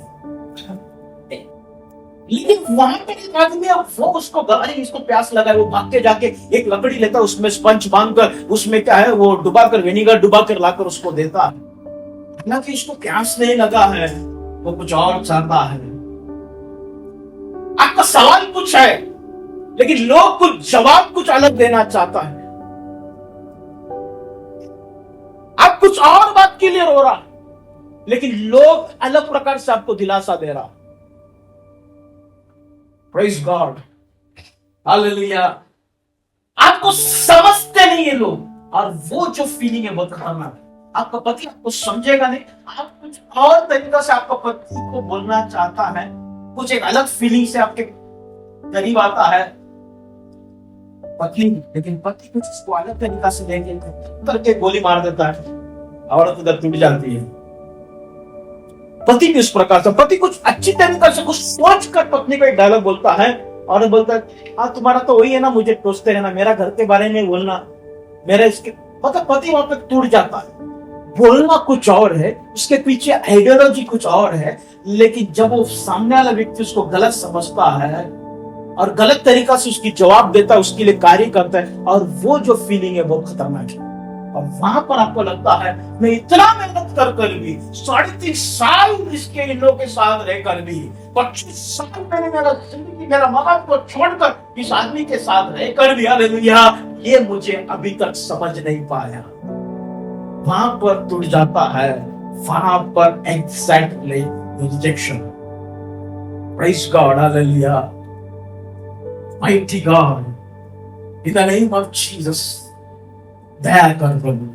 लेकिन वहां पे एक आदमी वो उसको गलाने इसको प्यास लगा है, वो भाग के जाके एक लकड़ी लेता है, उसमें स्पंज बांधकर उसमें क्या है वो डुबाकर विनेगर डुबाकर लाकर उसको देता है। हालांकि इसको प्यास नहीं लगा है, वो कुछ और चाहता है। आपका सवाल कुछ है लेकिन लोग कुछ जवाब कुछ अलग देना चाहता है। आप कुछ और बात के लिए रो रहा लेकिन लोग अलग प्रकार से आपको दिलासा दे रहा। Praise God, hallelujah. आपको समझते नहीं है लोग, और वो जो फीलिंग है बहुत खतरनाक है। आपका पति आपको समझेगा नहीं, आप कुछ और तरीका से आपका पति को बोलना चाहता है, कुछ एक अलग फीलिंग से आपके करीब आता है पत्नी, लेकिन पति कुछ इसको अलग तरीका से लेके करके गोली मार देता है, औरत उधर टूट जाती है। पति भी उस प्रकार से, पति कुछ अच्छी तरीका से कुछ सोच कर पत्नी को एक डायलॉग बोलता है और बोलता है हाँ तुम्हारा तो वही है ना, मुझे टोसते रहना, मेरा घर के बारे में बोलना, मेरे इसके मतलब पति वहां पे टूट जाता है। बोलना कुछ और है, उसके पीछे आइडियोलॉजी कुछ और है, लेकिन जब वो सामने वाला व्यक्ति उसको गलत समझता है और गलत तरीका से उसकी जवाब देता है, उसके लिए कार्य करता है, और वो जो फीलिंग है बहुत खतरनाक है। और वहां पर आपको लगता है मैं इतना मेहनत कर भी 3.5 साल इसके इन लोगों के साथ रहकर भी 25 साल मैंने मेरा जिंदगी मेरा माँ बाप को छोड़कर इस आदमी के साथ रहकर भी हालेलुया ये मुझे अभी तक समझ नहीं पाया। वहां पर टूट जाता है, वहां पर exactly rejection. Praise God, hallelujah, mighty God, in the name of Jesus. दया कर प्रभु,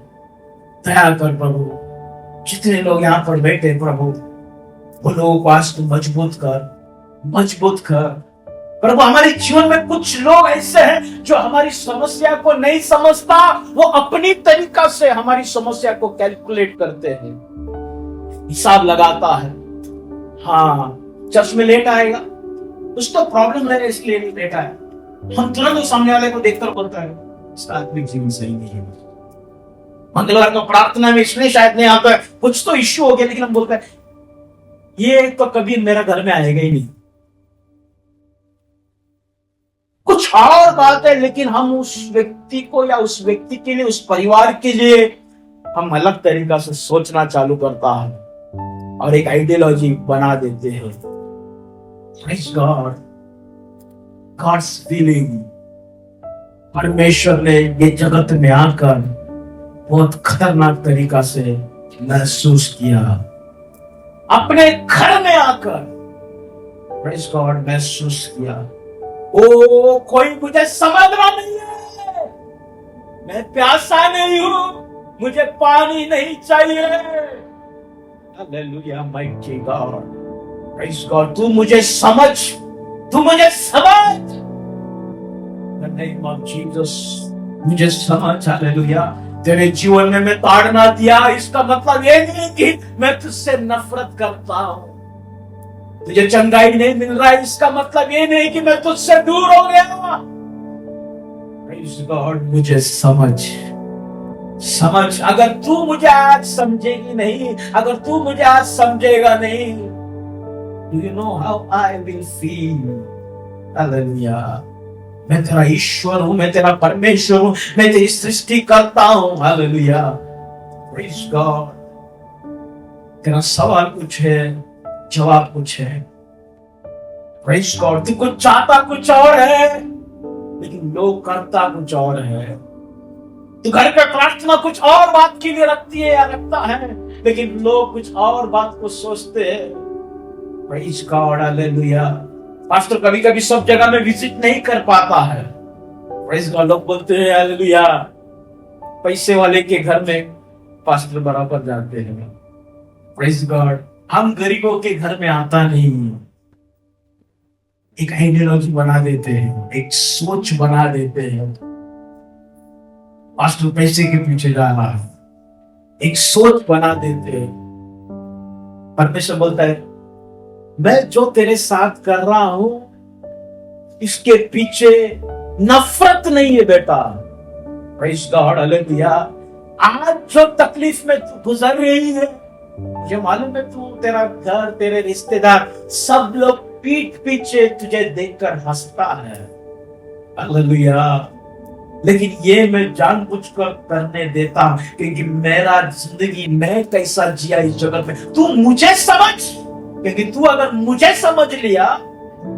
दया कर प्रभु। जितने लोग यहाँ पर बैठे प्रभु, वो लोगों को आज तू मजबूत कर, मजबूत कर प्रभु। हमारे जीवन में कुछ लोग ऐसे हैं जो हमारी समस्या को नहीं समझता, वो अपनी तरीका से हमारी समस्या को कैलकुलेट करते हैं, हिसाब लगाता है, हाँ, चर्च में लेट आएगा, कुछ तो प्रॉब्लम है इसलिए नहीं लेट आया। हम तुरंत उस सामने वाले को देखकर बोलता है इसका आत्मिक जीवन सही नहीं है, मंगलवार को प्रार्थना में इसलिए शायद नहीं आता है, कुछ तो इश्यू हो गया। लेकिन हम बोलते हैं ये तो कभी मेरा घर में आएगा ही नहीं, कुछ और बात है। लेकिन हम उस व्यक्ति को या उस व्यक्ति के लिए, उस परिवार के लिए हम अलग तरीका से सोचना चालू करता है और एक आइडियोलॉजी बना देते हैं। Praise God, God's feeling। परमेश्वर ने ये जगत में आकर बहुत खतरनाक तरीका से महसूस किया, अपने घर में आकर Praise God महसूस किया। ओ कोई मुझे समझ रहा नहीं है, मैं प्यासा नहीं हूं, मुझे पानी नहीं चाहिए। Hallelujah, mighty God, praise God, तू मुझे समझ, तू मुझे समझ, इन द नेम ऑफ जीसस, मुझे समझ। हालेलुया, तेरे जीवन में मैं ताड़ना दिया, इसका मतलब ये नहीं कि मैं तुझसे नफरत करता हूं। तुझे चंगाई नहीं मिल रहा है, इसका मतलब ये नहीं कि मैं तुझसे दूर हो गया। प्रेज़ गॉड, मुझे समझ, समझ। अगर तू मुझे आज समझेगी नहीं, अगर तू मुझे आज समझेगा नहीं, do you know how I will feel? Hallelujah, मैं तेरा ईश्वर हूं, मैं तेरा परमेश्वर हूं, मैं तेरी सृष्टि करता हूं। Hallelujah, praise God. तेरा सवाल कुछ है, जवाब कुछ है। प्रेज़ गॉड, तू कुछ चाहता कुछ और है, लेकिन लोग करता कुछ और है। तू घर पे प्रार्थना कुछ और बात के लिए रखती है या रखता है, लेकिन लोग कुछ और बात को सोचते हैं। Praise God, hallelujah. पास्टर कभी कभी सब जगह में विजिट नहीं कर पाता है। प्रेज़ गॉड, लोग बोलते हैं हालेलुया, पैसे वाले के घर में पास्टर बराबर जाते हैं। प्रेज़ गॉड, हम गरीबों के घर में आता नहीं। एक आइडियोलॉजी बना देते हैं, एक सोच बना देते हैं, पास्टर पैसे के पीछे जा रहा है, एक सोच बना देते हैं। परमेश्वर बोलता है मैं जो तेरे साथ कर रहा हूं इसके पीछे नफरत नहीं है बेटा। Praise God, hallelujah. आज जो तकलीफ में तू गुजर रही है, मुझे मालूम है तू, तेरा घर, तेरे रिश्तेदार, सब लोग पीठ पीछे तुझे देखकर हंसता है। हालेलुया, लेकिन ये मैं जानबूझकर करने देता हूं क्योंकि मेरा जिंदगी मैं कैसा जिया इस जगत में, तू मुझे समझ। क्योंकि तू अगर मुझे समझ लिया,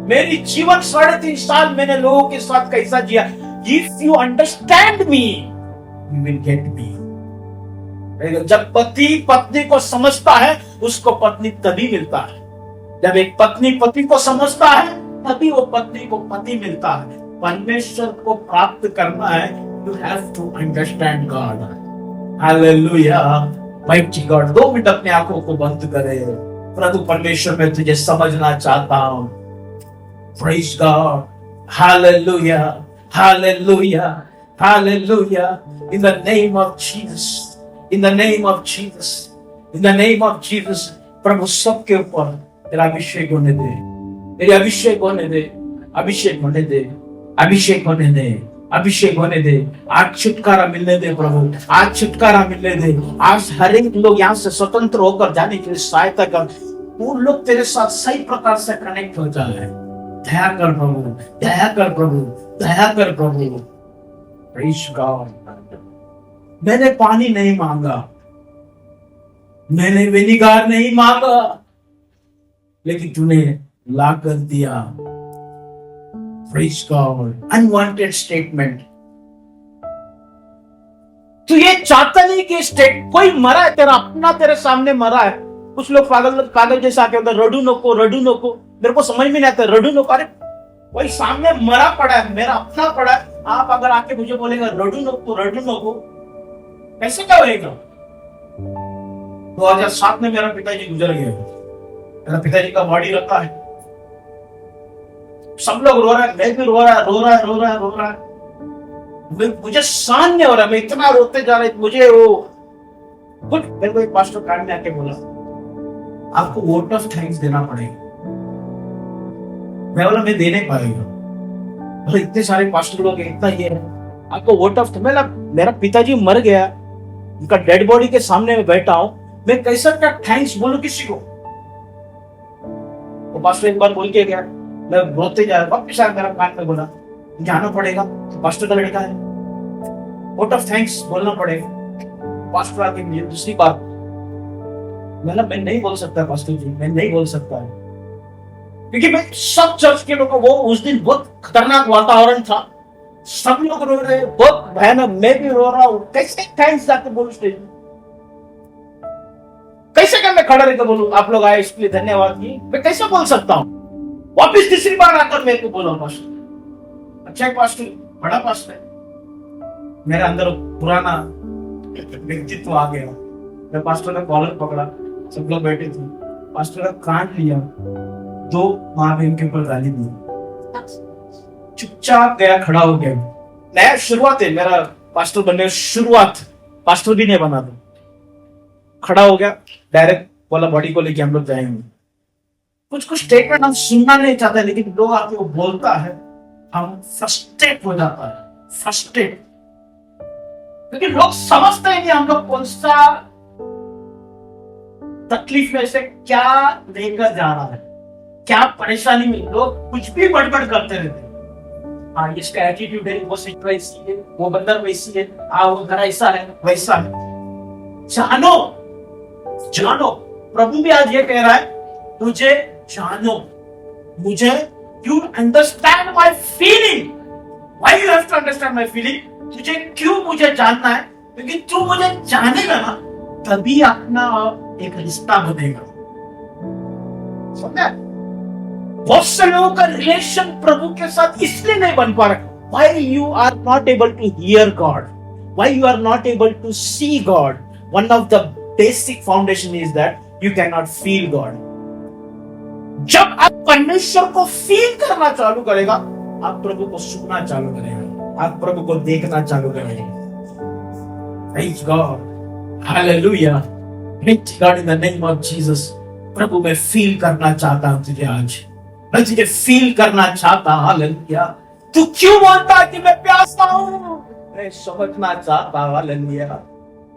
मेरी जीवन 3.5 साल मैंने लोगों के साथ कैसा जिया, if you understand me you will get me. जब पति पत्नी को समझता है, उसको पत्नी तभी मिलता है। जब एक पत्नी पति को समझता है, तभी वो पत्नी को पति मिलता है। परमेश्वर को प्राप्त करना है, you have to understand God. Hallelujah, mighty God. 2 minute अपने आंखों को बंद करे। प्रभु परमेश्वर, मैं तुझे समझना चाहता हूं। Praise God, hallelujah, hallelujah, hallelujah. In the name of Jesus, in the name of Jesus, in the name of Jesus. प्रभु सबके ऊपर तेरा अभिषेक होने दे, तेरे अभिषेक होने दे, अभिषेक होने दे, अभिषेक होने दे, अभिषेक होने दे। आज छुटकारा मिलने दे प्रभु, आज छुटकारा मिलने दे। आज हर एक लोग यहाँ से स्वतंत्र होकर जाने के लिए सहायता कर। वो लोग तेरे साथ सही प्रकार से कनेक्ट हो जाए। दया कर प्रभु, दया कर प्रभु, दया कर प्रभु। Praise God. मैंने पानी नहीं मांगा, मैंने विनेगार नहीं मांगा, लेकिन तूने ला कर दिया। Praise God. Unwanted statement. तू ये चाहता नहीं कि कोई मरा है, तेरा अपना तेरे सामने मरा है। कुछ लोग पागल जैसा आके होता, रडू नको, रडू नको। मेरे को समझ में नहीं आता, रडू नको। अरे कोई सामने मरा पड़ा है, मेरा अपना पड़ा है। आप अगर आके मुझे बोलेगा रडू नको, रडू नको, कैसे क्या होएगा? 2007 में मेरा पिताजी गुजर गए। मेरा पिताजी का बॉडी रखा है, सब लोग रो रहे हैं, मैं भी रो रहा है। मुझे सहन नहीं हो रहा, मैं इतना रोते जा रहा है। मुझे वो कुछ, मेरे को एक पास्टर कार्ड में आके बोला, आपको वोट ऑफ थैंक्स देना पड़ेगा। मैं बोला मैं दे नहीं पाएगा, और इतने सारे पास्टर लोग हैं, इतना ये है, आपको वोट ऑफ, मेरा पिताजी मर गया, उनका डेड बॉडी के सामने में बैठा हूं, मैं कैसा क्या थैंक्स बोलूं किसी को? वो पास्टर एक बार बोल के गया, मैं रोते जा रहा, वापस आया मेरा कान में बोला जाना पड़ेगा, तो पास्टर का लड़का है, वोट ऑफ थैंक्स बोलना पड़ेगा। पास्टर आके मुझे दूसरी बात, मैं नहीं बोल सकता पास्टर जी, मैं नहीं बोल सकता है, क्योंकि मैं सब चर्च के लोगों, वो उस दिन बहुत खतरनाक वातावरण था, सब लोग रो रहे, बहुत भयानक, मैं भी रो रहा हूं, कैसे थैंक्स जाके बोलूं स्टेज में? कैसे क्या मैं खड़ा रहकर बोलूं आप लोग आए इसके लिए धन्यवाद की? मैं कैसे बोल सकता हूं? वापिस तीसरी बार आकर मेरे को बोला पास्टर, अच्छा है पास्टर, बड़ा पास्टर है, मेरे अंदर पुराना व्यक्तित्व आ गया। मैं पास्टर का कॉलर पकड़ा, सब लोग बैठे थे, पास्टर का कान लिया, 2 माँ बहन के ऊपर गाली दी, चुपचाप गया, खड़ा हो गया। नया शुरुआत है मेरा पास्टर बनने, शुरुआत, पास्टर भी नहीं बना था, खड़ा हो गया, डायरेक्ट बोला बॉडी को लेके हम लोग जाएंगे। कुछ स्टेटमेंट हम सुनना नहीं चाहते, लेकिन लोग आके वो बोलता है, हम फ्रस्ट्रेट हो जाता है, फ्रस्ट्रेट, क्योंकि लोग समझते हैं कि हम लोग कौन सा तकलीफ में से क्या लेकर जा रहा है, क्या परेशानी में, लोग कुछ भी बड़बड़ करते रहते हैं। हाँ इसका एटीट्यूड है, वो सिचुएशन वैसी है, वो बंदर वैसी है, वो घर ऐसा है वैसा है। जानो जानो, प्रभु भी आज ये कह रहा है, तुझे जानो, मुझे, you understand my feeling, why you have to understand my feeling, तुझे क्यों मुझे जानना है, क्योंकि तू मुझे जानेगा ना, तभी अपना एक रिश्ता बनेगा। समझा? बहुत से लोगों का रिलेशन प्रभु के साथ इसलिए नहीं बन पा रहा, why you are not able to hear God, why you are not able to see God. One of the basic foundation is that you cannot feel God. जब आप परमेश्वर को फील करना चालू करेगा, आप प्रभु को सुनना चालू करेगा, आप प्रभु को देखना चालू करेगा। Praise God, Hallelujah, Praise God in the name of Jesus. प्रभु मैं फील करना चाहता हूं तुझे आज, मैं तुझे फील करना चाहता हूं। हालेलुया। तू क्यों बोलता है कि मैं प्यासा हूं? मैं समझना चाहता हूं। हालेलुया।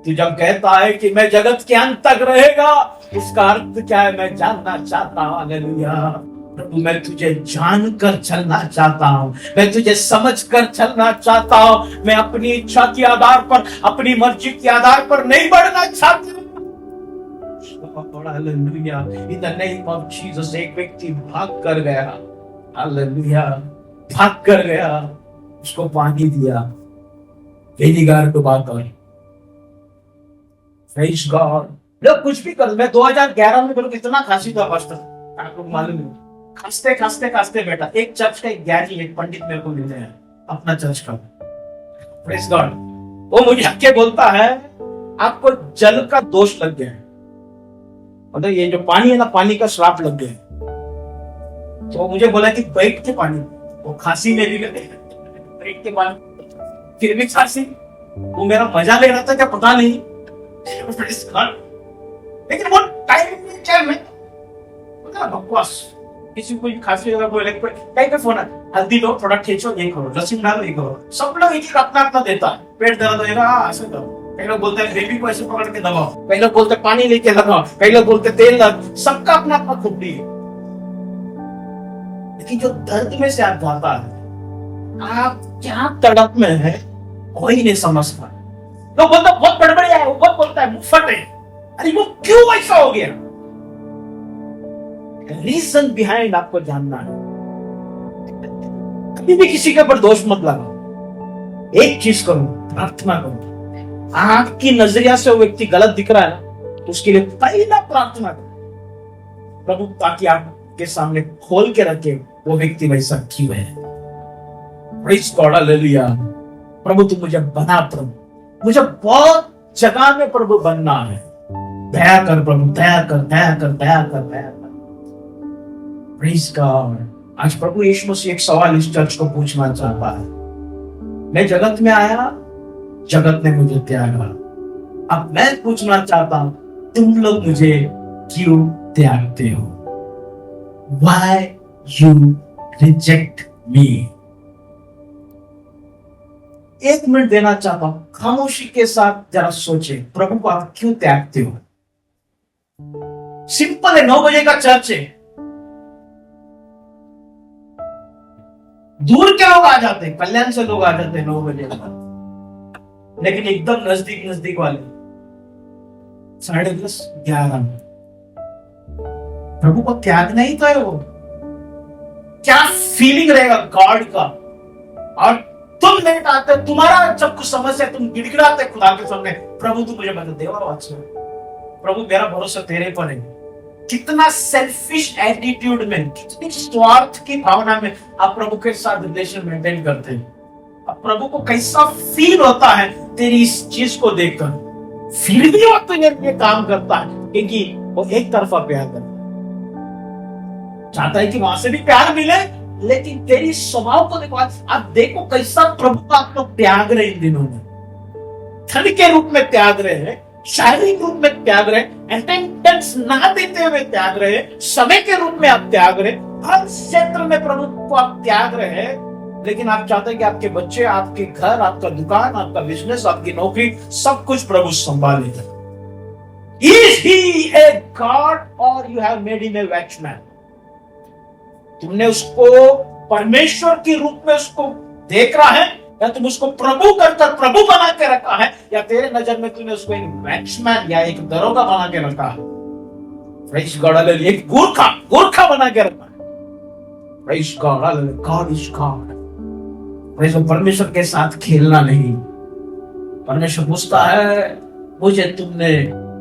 तू जब कहता है कि मैं जगत के अंत तक रहेगा, उसका अर्थ क्या है मैं जानना चाहता हूं। हालेलुया। प्रभु मैं तुझे जानकर चलना चाहता हूं, मैं तुझे समझकर चलना चाहता हूं। मैं अपनी इच्छा के आधार पर, अपनी मर्जी के आधार पर नहीं बढ़ना चाहता। Hallelujah. In the name of Jesus एक व्यक्ति भाग कर गया, हालेलुया, भाग कर गया, उसको पानी दिया, वेनिगार को बात और प्रेज़ गॉड। लोग कुछ भी कर, मैं 2011 में मेरे को इतना खांसी था पास्टर, आपको मालूम है, खांसते खांसते खांसते बैठा। एक चर्च का एक ज्ञानी, एक पंडित मेरे को मिलते हैं, अपना चर्च का, प्रेज़ गॉड। वो मुझे आके बोलता है आपको जल का दोष लग गया है, मतलब ये जो पानी है ना, पानी का श्राप लग गया। तो मुझे बोला कि बैठ के पानी, वो खांसी मेरी लगे, बैठ के पानी, फिर भी खांसी, वो मेरा मजा ले रहा था क्या पता नहीं, लेकिन वो टाइम में क्या मैं बकवास, किसी को खांसी होगा बोले कहीं पे फोन है, हल्दी लो, थोड़ा ठेचो, ये करो, लहसुन डालो, ये करो, सब लोग एक अपना अपना देता है। पेट दर्द होगा ऐसे दो, कई लोग बोलते हैं बेबी को ऐसे पकड़ के दबाओ, कई लोग बोलते हैं पानी लेके लगाओ, कई लोग बोलते हैं तेल लग, सबका अपना अपना खुबड़ी है। लेकिन जो दर्द में से आप जाता है, आप क्या तड़प में है कोई नहीं समझता। लोग बोलते बहुत बड़बड़िया है, वो बहुत बोलता है मुफ्त है, अरे वो क्यों ऐसा हो गया? रीजन बिहाइंड आपको जानना है। कभी भी किसी के ऊपर दोष मत लगाओ, एक चीज करो, प्रार्थना करो। आपकी नजरिया से वो व्यक्ति गलत दिख रहा है ना, तो उसके लिए पहला प्रार्थना करो प्रभु, ताकि आपके सामने खोल के रखे वो व्यक्ति वैसा क्यों है। Praise God, hallelujah. प्रभु तू मुझे बना, प्रभु मुझे बहुत जगह में प्रभु बनना है, दया कर प्रभु, दया कर, दया कर, दया कर, दया कर। Praise God. आज प्रभु यीशु मसीह एक सवाल इस चर्च को पूछना चाहता है। मैं जगत में आया, जगत ने मुझे त्यागा, अब मैं पूछना चाहता हूं तुम लोग मुझे क्यों त्यागते हो? Why you reject me? एक मिनट देना चाहता हूं, खामोशी के साथ जरा सोचे, प्रभु को आप क्यों त्यागते हो? सिंपल है, 9 बजे का चर्च है, दूर के लोग आ जाते हैं, कल्याण से लोग आ जाते हैं 9 बजे, लेकिन एकदम नजदीक नजदीक वाले 10:30 11, प्रभु को त्यागना ही तो है। वो क्या फीलिंग रहेगा गॉड का? और तुम लेट आते, तुम्हारा जब कुछ समस्या, तुम गिड़गिड़ाते खुदा के सामने, प्रभु तू मुझे बता दे, प्रभु मेरा भरोसा तेरे पर है। कितना सेल्फिश एटीट्यूड में, कितनी स्वार्थ की भावना में आप प्रभु के साथ रिलेशन मेंटेन करते हैं। अब प्रभु को कैसा फील होता है तेरी इस चीज को देखकर? फिर भी वो तुझे ये काम करता है क्योंकि वो एक तरफा प्यार करता है, चाहता है कि वहां से भी प्यार मिले, लेकिन तेरी स्वभाव को देखो। आप देखो कैसा प्रभु को आप लोग त्याग रहे इन दिनों में, धन के रूप में त्याग रहे हैं, शारीरिक रूप में त्याग रहे, अटेंडेंस ना देते हुए त्याग रहे, समय के रूप में आप त्याग रहे, हर क्षेत्र में प्रभु को आप त्याग रहे हैं, लेकिन आप चाहते हैं कि आपके बच्चे, आपके घर, आपका दुकान, आपका बिजनेस, आपकी नौकरी, सब कुछ प्रभु संभाले। Is he a God or you have made him a watchman? तुमने उसको परमेश्वर के रूप में उसको देख रहा है, या तुम उसको प्रभु करकर प्रभु बना के रखा है, या तेरे नजर में तुमने उसको एक वॉचमैन या एक दरोगा बना के रखा है? प्रेज़ गॉड, हालेलुया, एक गोरखा बना के रखा है। Praise God, hallelujah, God is God. Praise, परमेश्वर के साथ खेलना नहीं। परमेश्वर पूछता है, मुझे तुमने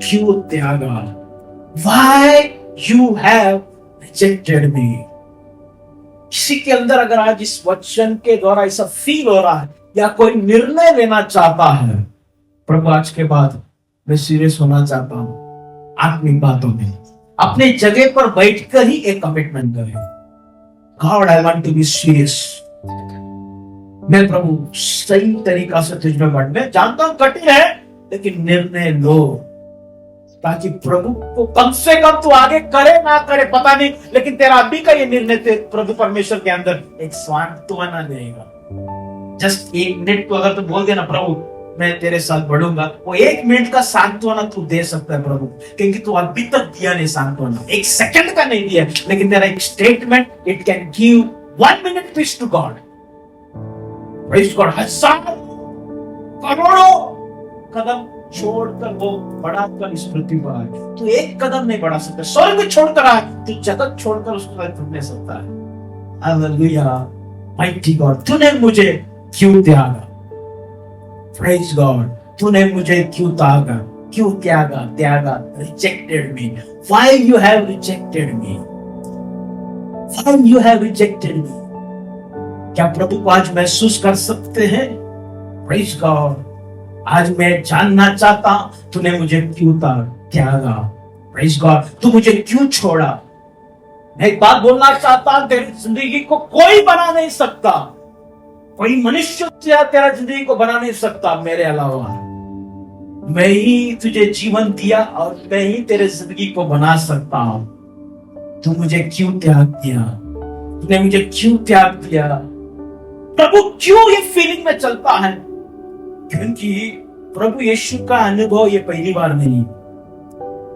क्यों त्यागा? Why you have rejected me? किसी के अंदर अगर आज इस वचन के द्वारा ऐसा फील हो रहा है या कोई निर्णय लेना चाहता है, प्रभु आज के बाद मैं सीरियस होना चाहता हूं आत्मिक बातों में, अपने जगह पर बैठकर ही एक कमिटमेंट करें। God, I want to be serious. मैं प्रभु सही तरीका से तुझ में बढ़ने जानता हूं, कठिन है, लेकिन निर्णय लो, ताकि प्रभु को कम से कम तू आगे करे ना करे पता नहीं, लेकिन तेरा अभी का ये निर्णय प्रभु परमेश्वर के अंदर एक सांत्वना देगा। जस्ट 1 मिनट तो अगर तू बोल देना, प्रभु मैं तेरे साथ बढ़ूंगा, वो 1 मिनट का सांत्वना तू दे सकता है प्रभु, क्योंकि तू अभी तक दिया नहीं सांत्वना, 1 सेकंड का नहीं दिया, लेकिन तेरा एक statement, it can give 1 minute peace to God. Praise God, हजारों करोड़ों कदम छोड़कर वो बढ़ाकर इस पृथ्वी पर आए, तू एक कदम नहीं बढ़ा सकता। स्वर्ग छोड़कर आए, तू जगत छोड़कर उसको नहीं सकता है। हालेलुया, माइटी गॉड, तूने मुझे क्यों त्यागा? प्रेज़ गॉड, तूने मुझे क्यों त्यागा? Rejected me. Why you have rejected me? Why you have rejected me? क्या प्रभु को आज महसूस कर सकते हैं? प्रेज़ गॉड, आज मैं जानना चाहता हूं तूने मुझे क्यों त्यागा? प्रेज़ गॉड, तू मुझे क्यों छोड़ा? मैं एक बात बोलना चाहता हूं, तेरी जिंदगी को कोई बना नहीं सकता, कोई मनुष्य तेरा जिंदगी को बना नहीं सकता मेरे अलावा। मैं ही तुझे जीवन दिया और मैं ही तेरे जिंदगी को बना सकता हूं। तू मुझे क्यों त्याग दिया? तूने मुझे क्यों त्याग दिया? प्रभु क्यों ये फीलिंग में चलता है? क्योंकि प्रभु यीशु का अनुभव ये पहली बार नहीं।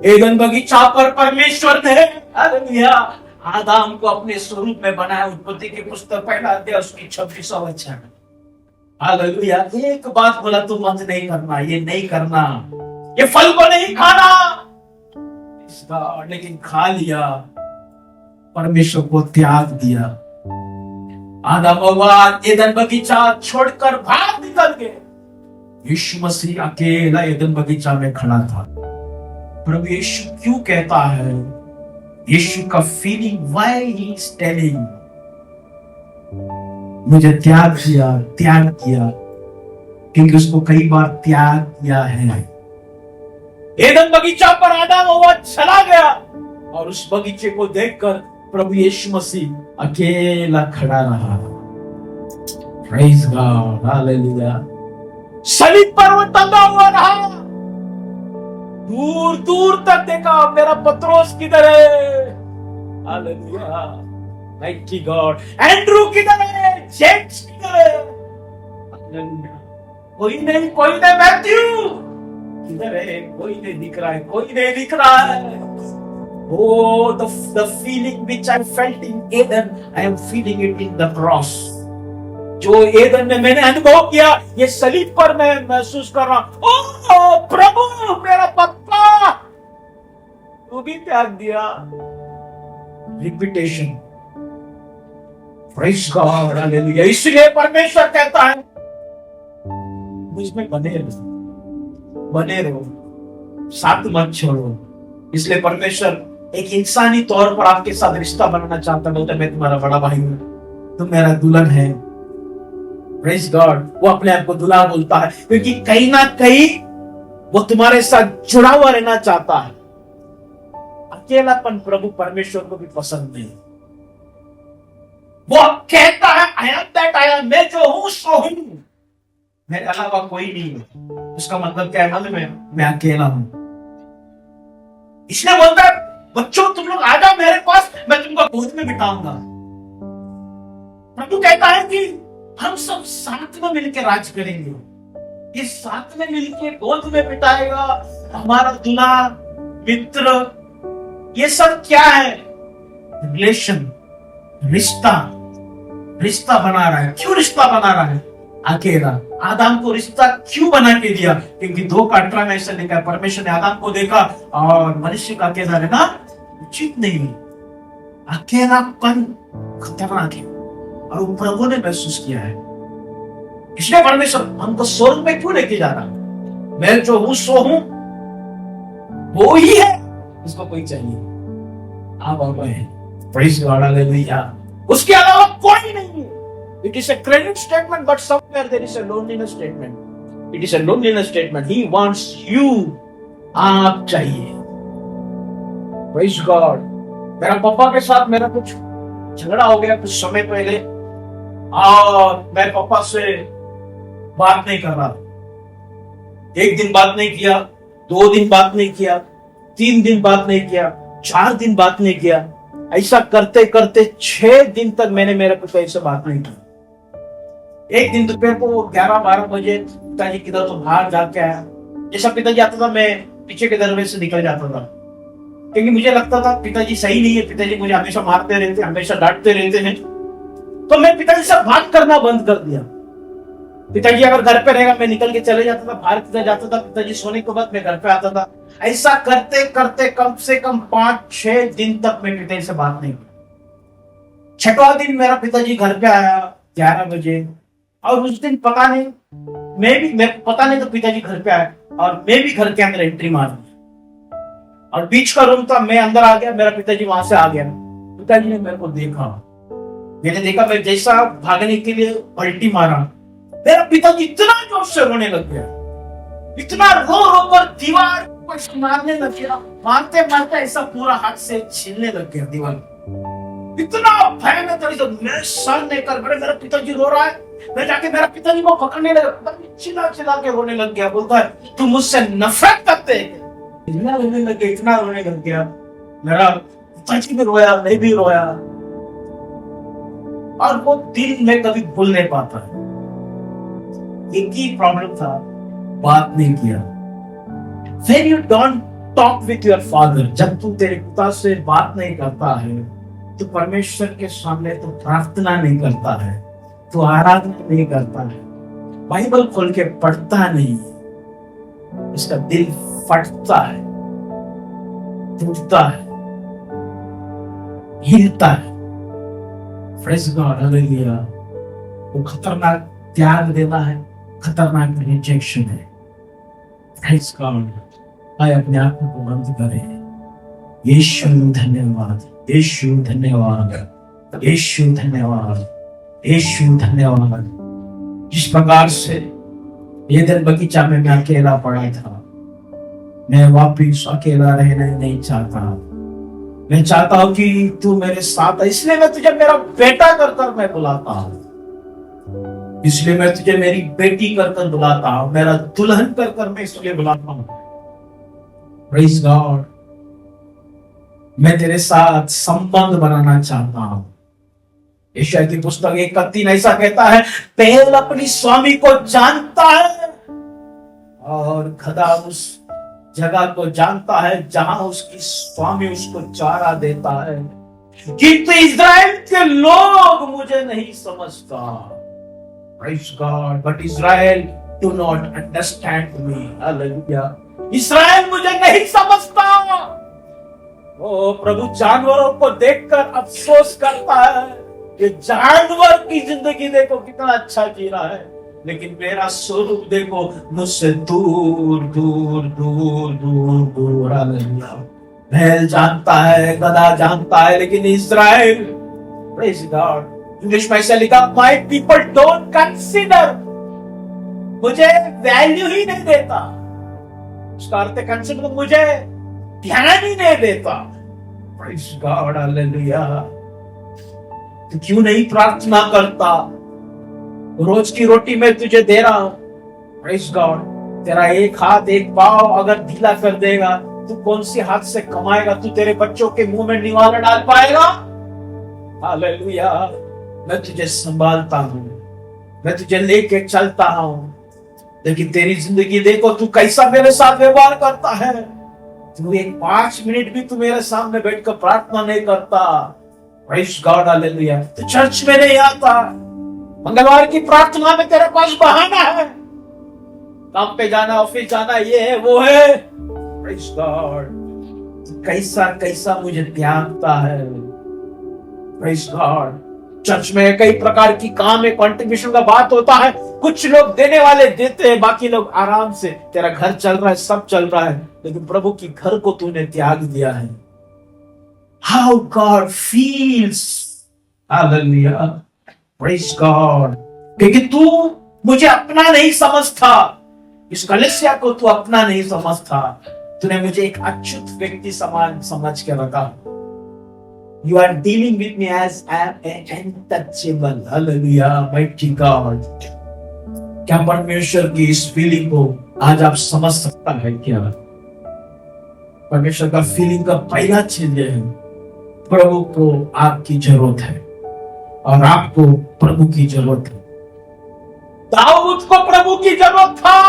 एदन बगीचा पर परमेश्वर ने, हालेलुया, आदम को अपने स्वरूप में बनाया। उत्पत्ति की पुस्तक 1 अध्याय उसकी 26वां वचन। हालेलुया, एक बात बोला, तू मत नहीं करना, ये नहीं करना, ये फल को नहीं खाना, इसका, लेकिन खा लिया, परमेश्वर को त्याग दिया। आदम भगवान एदन बगीचा छोड़कर भाग निकल गए। यीशु मसीह अकेला एदन बगीचा में खड़ा था। प्रभु यीशु क्यों कहता है? यीशु का feeling, why he is telling, मुझे त्याग किया, क्योंकि उसको कई बार त्याग किया है। एदन बगीचा पर आदम हवा चला गया और उस बगीचे को देखकर प्रभु यीशु मसीह अकेला खड़ा रहा। Praise God, hallelujah. सलीब पर वो टंगा हुआ रहा, दूर दूर तक देखा मेरा पत्रोस किधर है, हालेलुया, माइटी गॉड। एंड्रू किधर है, जेम्स किधर है, हालेलुया। कोई नहीं मैथ्यू किधर है, कोई नहीं दिख रहा है, कोई नहीं दिख रहा है। Oh, the feeling which I felt in Eden, I am feeling it in the cross. जो एदन में मैंने अनुभव किया, ये सलीब पर मैं महसूस कर रहा हूं। ओह प्रभु, मेरा पप्पा तू भी त्याग दिया। Repetition, praise God, hallelujah. इसलिए परमेश्वर कहता है मुझमें बने रहो, साथ मत छोड़ो। इसलिए परमेश्वर एक इंसानी तौर पर आपके साथ रिश्ता बनाना चाहता है। बोलता मैं तुम्हारा बड़ा भाई हूं, तुम मेरा दुल्हन है। Praise God. वो अपने आप को दुल्हा बोलता है क्योंकि कहीं ना कहीं वो तुम्हारे साथ जुड़ा हुआ रहना चाहता है। अकेलापन प्रभु परमेश्वर को भी पसंद नहीं। वो कहता है I am that I am, मैं जो हूं सो हूं, मेरे अलावा कोई नहीं है। उसका मतलब क्या है मालूम है? मैं अकेला हूं। इसलिए बोलता है बच्चों तुम लोग आ जाओ मेरे पास, मैं तुमको गोद में बिठाऊंगा। प्रभु कहता है कि हम सब साथ में मिलकर राज करेंगे। ये साथ में मिलकर गोद में बिठाएगा हमारा दूल्हा, मित्र। ये सब क्या है? रिलेशन, रिश्ता बना रहा है। क्यों रिश्ता बना रहा है? अकेला। आदम को रिश्ता क्यों बना के दिया? क्योंकि 2:18 में ऐसा लिखा है, परमेश्वर ने आदम को देखा और मनुष्य का अकेला रहना उचित नहीं। अकेलापन खतरनाक है और वो प्रभु ने महसूस किया है। इसलिए परमेश्वर हमको स्वर्ग में क्यों लेके जा रहा? मैं जो हूं सो हूं, वो ही है, इसको कोई चाहिए। आप है, प्रेज़ गॉड, हालेलुया। उसके अलावा कोई नहीं है। It is a credit statement, but somewhere there is a loneliness statement. It is a loneliness statement. He wants you. आप चाहिए। Praise God. मेरा पापा के साथ मेरा कुछ झगड़ा हो गया कुछ समय पहले और मैं पापा से बात नहीं कर रहा। 1 दिन बात नहीं किया, 2 दिन बात नहीं किया, 3 दिन बात नहीं किया, 4 दिन बात नहीं किया। ऐसा करते करते 6 दिन तक मैंने मेरे पिता से बात नहीं की। एक दिन दोपहर को 11-12 बजे पिताजी किधर तो बाहर जाके आया। जैसा पिताजी आता था मैं पीछे के दरवाजे से निकल जाता था, क्योंकि मुझे लगता था पिताजी सही नहीं है। पिताजी मुझे हमेशा मारते रहते, हमेशा डांटते रहते हैं। तो मैं पिताजी से बात करना बंद कर दिया। पिताजी अगर घर पे रहेगा मैं निकल के चले जाता था, बाहर किधर जाता था। पिताजी सोने के बाद मैं घर पे आता था। ऐसा करते करते कम से कम 5-6 दिन तक मैं पिताजी से बात नहीं की। 6वां दिन मेरा पिताजी घर पे आया 11 बजे और उस दिन पता नहीं पता नहीं तो पिताजी घर पे आया और मैं भी घर के अंदर एंट्री मार दी और बीच का रूम था, मैं अंदर आ गया, मेरा पिताजी वहां से आ गया। पिताजी ने मेरे को देखा, मैंने देखा, मैं जैसा भागने के लिए पलटी मारा, मेरा पिताजी इतना जोर से रोने लग गया, इतना रो कर दीवार पर मारने लग गया, मारते मारते ऐसा पूरा हाथ से छीलने लग गया दीवार। इतना भयानक तरीके से मैं सहन नहीं कर पाया। मेरा पिताजी रो रहा है, मैं जाके मेरा पिताजी को पकड़ने लगा, चिल्ला चिल्ला के रोने लग गया। बोलता है तुम मुझसे नफरत करते हैं। इतना रोने लग गया। मेरा पिताजी भी रोया, मैं भी रोया और वो दिन मैं कभी भूल नहीं पाता। एक ही प्रॉब्लम था, बात नहीं किया। When you don't talk with your father, जब तू तेरे पिता से बात नहीं करता है तो परमेश्वर के सामने तो प्रार्थना नहीं करता है, तो आराधना नहीं करता है, बाइबल खोल के पढ़ता नहीं, उसका दिल फटता है, टूटता है, हिलता है। Praise God, hallelujah. वो खतरनाक त्याग देना है, खतरनाक रिजेक्शन है। Praise God. आए अपने आप को बंद करें। यीशु धन्यवाद, यीशु धन्यवाद, यीशु धन्यवाद, यीशु धन्यवाद। जिस प्रकार से एदन बगीचा में मैं अकेला पड़ा था, मैं वापिस अकेला रहना नहीं चाहता। मैं चाहता हूं कि तू मेरे साथ है, इसलिए मैं तुझे मेरा बेटा कर मैं बुलाता हूं। इसलिए मैं तुझे मेरी बेटी कर बुलाता हूं, मेरा दुल्हन कर मैं इसलिए बुलाता हूं। प्रेज गॉड, मैं तेरे साथ संबंध बनाना चाहता हूं। यशायाह की पुस्तक 1:3 ऐसा कहता है, बैल अपनी स्वामी को जानता है और गधा उस जगह को जानता है जहां उसकी स्वामी उसको चारा देता है, किंतु इस्राएल के लोग मुझे नहीं समझता। Praise God, but Israel do not understand me. Hallelujah. इस्राएल मुझे नहीं समझता। ओ प्रभु जानवरों को देखकर अफसोस करता है, ये जानवर की जिंदगी देखो कितना अच्छा जी रहा है, लेकिन मेरा स्वरूप देखो मुझसे दूर दूर दूर दूर दूर। हालेलुया। बैल जानता है, गधा जानता है, लेकिन इस्राएल, प्रेज गॉड, इंग्लिश में ऐसा लिखा, माय पीपल डोंट कंसीडर, मुझे वैल्यू ही नहीं देता। उसका अर्थ कंसीडर, मुझे ध्यान ही नहीं देता। Praise God, hallelujah. तो क्यों नहीं प्रार्थना करता? रोज की रोटी मैं तुझे दे रहा हूं, प्रेज गॉड, तेरा एक हाथ एक पांव अगर ढीला कर देगा, तू कौन सी हाथ से कमाएगा? तू तेरे बच्चों के मुंह में निवाला डाल पाएगा? हालेलुया। मैं तुझे संभालता हूं, मैं तुझे लेके चलता हूं, लेकिन तेरी जिंदगी देखो तू कैसा मेरे साथ व्यवहार करता है। तू एक 5 मिनट भी तू मेरे सामने बैठकर प्रार्थना नहीं करता। Praise God, hallelujah. तू चर्च में नहीं आता, मंगलवार की प्रार्थना में तेरे पास बहाना है, काम पे जाना, ऑफिस जाना, ये है वो है। प्रेज गॉड, कैसा कैसा मुझे त्यागता है। प्रेज गॉड, चर्च में कई प्रकार की काम है, कंट्रीब्यूशन का बात होता है, कुछ लोग देने वाले देते हैं, बाकी लोग आराम से, तेरा घर चल रहा है, सब चल रहा है, लेकिन प्रभु की घर को तूने त्याग दिया है। How God feels, hallelujah, praise God, क्योंकि तू मुझे अपना नहीं समझता, इस कलीसिया को तू अपना नहीं समझता, तूने मुझे एक अच्युत व्यक्ति समान समझ के रखा। You are dealing with me as I am untouchable. Hallelujah, mighty God. क्या परमेश्वर की इस फीलिंग को आज आप समझ सकता है क्या? परमेश्वर का फीलिंग का पहला चीज है, प्रभु को आपकी जरूरत है और आपको प्रभु की जरूरत है। दाऊद को प्रभु की जरूरत था।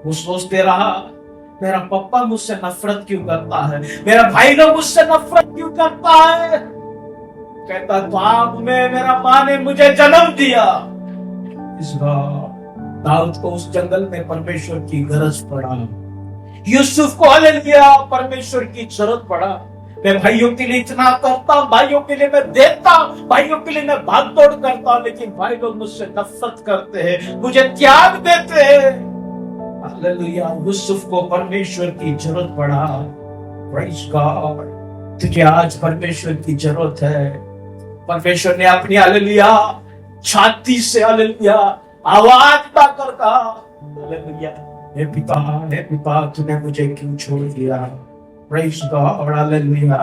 वो सोचते रहा, मेरा पापा मुझसे नफरत क्यों करता है, मेरा भाई लोग मुझसे नफरत क्यों करता है। कहता, बाप में मेरा माँ ने मुझे जन्म दिया। इस दाऊद को उस जंगल में परमेश्वर की गरज पड़ा, यूसुफ को हालेलुया परमेश्वर की जरूरत पड़ा। मैं भाइयों के लिए इतना करता हूं, भाइयों के लिए मैं देता हूं, भाइयों के लिए मैं भाग दौड़ करता हूं, लेकिन भाई लोग मुझसे नफरत करते हैं, मुझे त्याग देते हैं। हालेलुया, यूसुफ को परमेश्वर की जरूरत पड़ा। प्रेज गॉड, तुझे आज परमेश्वर की जरूरत है। परमेश्वर ने अपनी हालेलुया छाती से हालेलुया आवाज उठाकर कहा, हालेलुया, हे पिता तूने मुझे क्यों छोड़ दिया। Praise God, hallelujah.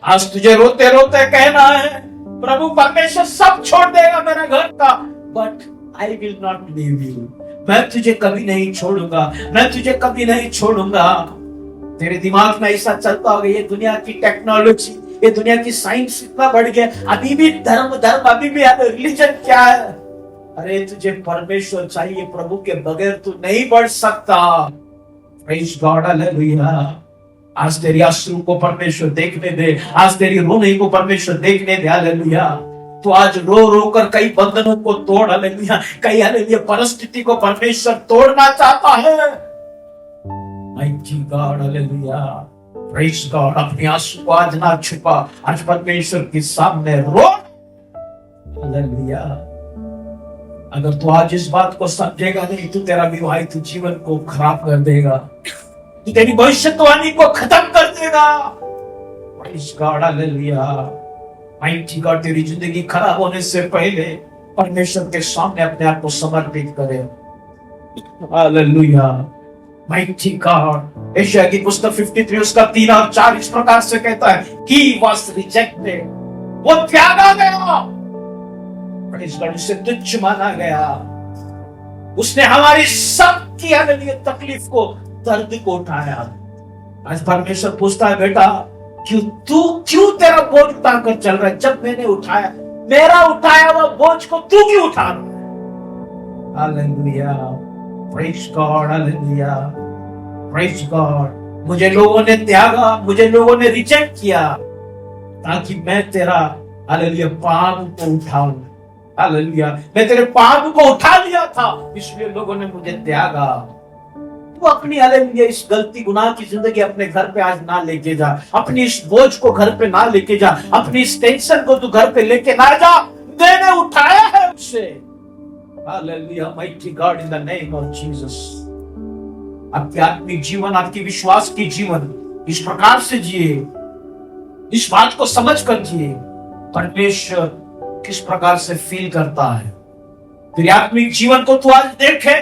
आज तुझे रोते रोते कहना है, प्रभु परमेश्वर सब छोड़ देगा मेरा घर का, but I will not leave you. मैं तुझे कभी नहीं छोड़ूंगा, मैं तुझे कभी नहीं छोड़ूंगा। तेरे दिमाग में ऐसा चलता होगा, ये दुनिया की टेक्नोलॉजी, ये दुनिया की साइंस इतना बढ़ गया, अभी भी धर्म अभी भी रिलीजन क्या है। अरे तुझे परमेश्वर चाहिए, प्रभु के बगैर तू नहीं बढ़ सकता। Praise God, hallelujah. आज तेरी अश्रु को परमेश्वर देखने दे, आज तेरी रोने को परमेश्वर देखने दे। हालेलुया। तो आज रो रो कर कई बंधनों को तोड़, हालेलुया, कई हालेलुया परिस्थिति को परमेश्वर तोड़ना चाहता है। Mighty God, hallelujah, praise God. अपने आंसू को आज ना छुपा, आज परमेश्वर के सामने रो। हालेलुया। अगर तू आज इस बात को समझेगा नहीं, तो तेरा विवाहित जीवन को खराब कर देगा, तू तेरी भविष्यवाणी को खत्म कर देगा। Praise God, hallelujah. Mighty God, तेरी जिंदगी खराब होने से पहले परमेश्वर के सामने अपने आप को समर्पित करे। Hallelujah, mighty God. यशायाह की पुस्तक 53 उसका 3 और 4 इस प्रकार से कहता है, He was rejected, वो त्यागा गया। प्रेज गॉड, उसे तुच्छ माना गया। उसने हमारी सबकी हालेलुया तकलीफ को, दर्द को उठाया। आज परमेश्वर पूछता है, बेटा क्यों तेरा बोझ उठाकर चल रहा है? जब मैंने उठाया, मेरा उठाया हुआ बोझ को तू क्यों उठा रहा है? Hallelujah, praise God, hallelujah, praise God. मुझे लोगों ने त्यागा, मुझे लोगों ने रिजेक्ट किया, ताकि मैं तेरा हालेलुया पाप को उठाऊं। हालेलुया, मैं तेरे पाप को उठा लिया था, इसलिए लोगों ने मुझे त्यागा। तू अपनी हालेलुया इस गलती गुनाह की जिंदगी अपने घर पे आज ना लेके जा, अपनी इस बोझ को घर पे ना लेके जा, अपनी इस टेंशन को तू घर पे लेके ना जा। मैंने उठाया है उससे। Hallelujah, mighty God, in the name of Jesus. आपकी आत्मिक जीवन, आपकी विश्वास की जीवन इस प्रकार से जिए, इस बात को समझ कर जिए परमेश्वर किस प्रकार से फील करता है। तेरी आत्मिक जीवन को तू आज देखे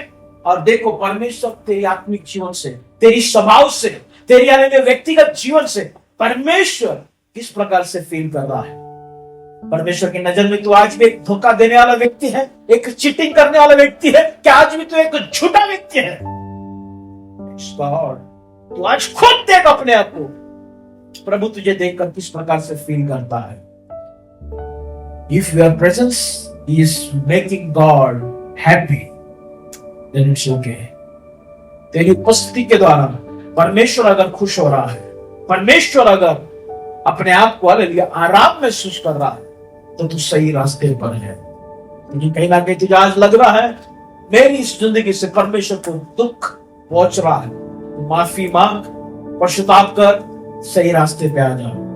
और देखो परमेश्वर तेरी आत्मिक जीवन से, तेरी स्वभाव से, तेरी हालेलुया व्यक्तिगत जीवन से परमेश्वर किस प्रकार से फील कर रहा है। परमेश्वर की नजर में तू आज भी एक धोखा देने वाला व्यक्ति है, एक चीटिंग करने वाला व्यक्ति है, क्या आज भी तू एक झूठा व्यक्ति है? तू आज खुद देख अपने आप को, प्रभु तुझे देखकर किस प्रकार से फील करता है। If your presence is making God happy, then it's okay. तेरी उपस्थिति के द्वारा परमेश्वर अगर खुश हो रहा है, परमेश्वर अगर अपने आप को हालेलुया आराम महसूस कर रहा है, तो तू सही रास्ते पर है। क्योंकि कहीं ना कहीं तुझे आज लग रहा है मेरी इस जिंदगी से परमेश्वर को दुख पहुंच रहा है, तो माफी मांग, पश्चाताप कर, सही रास्ते पे आ जाओ।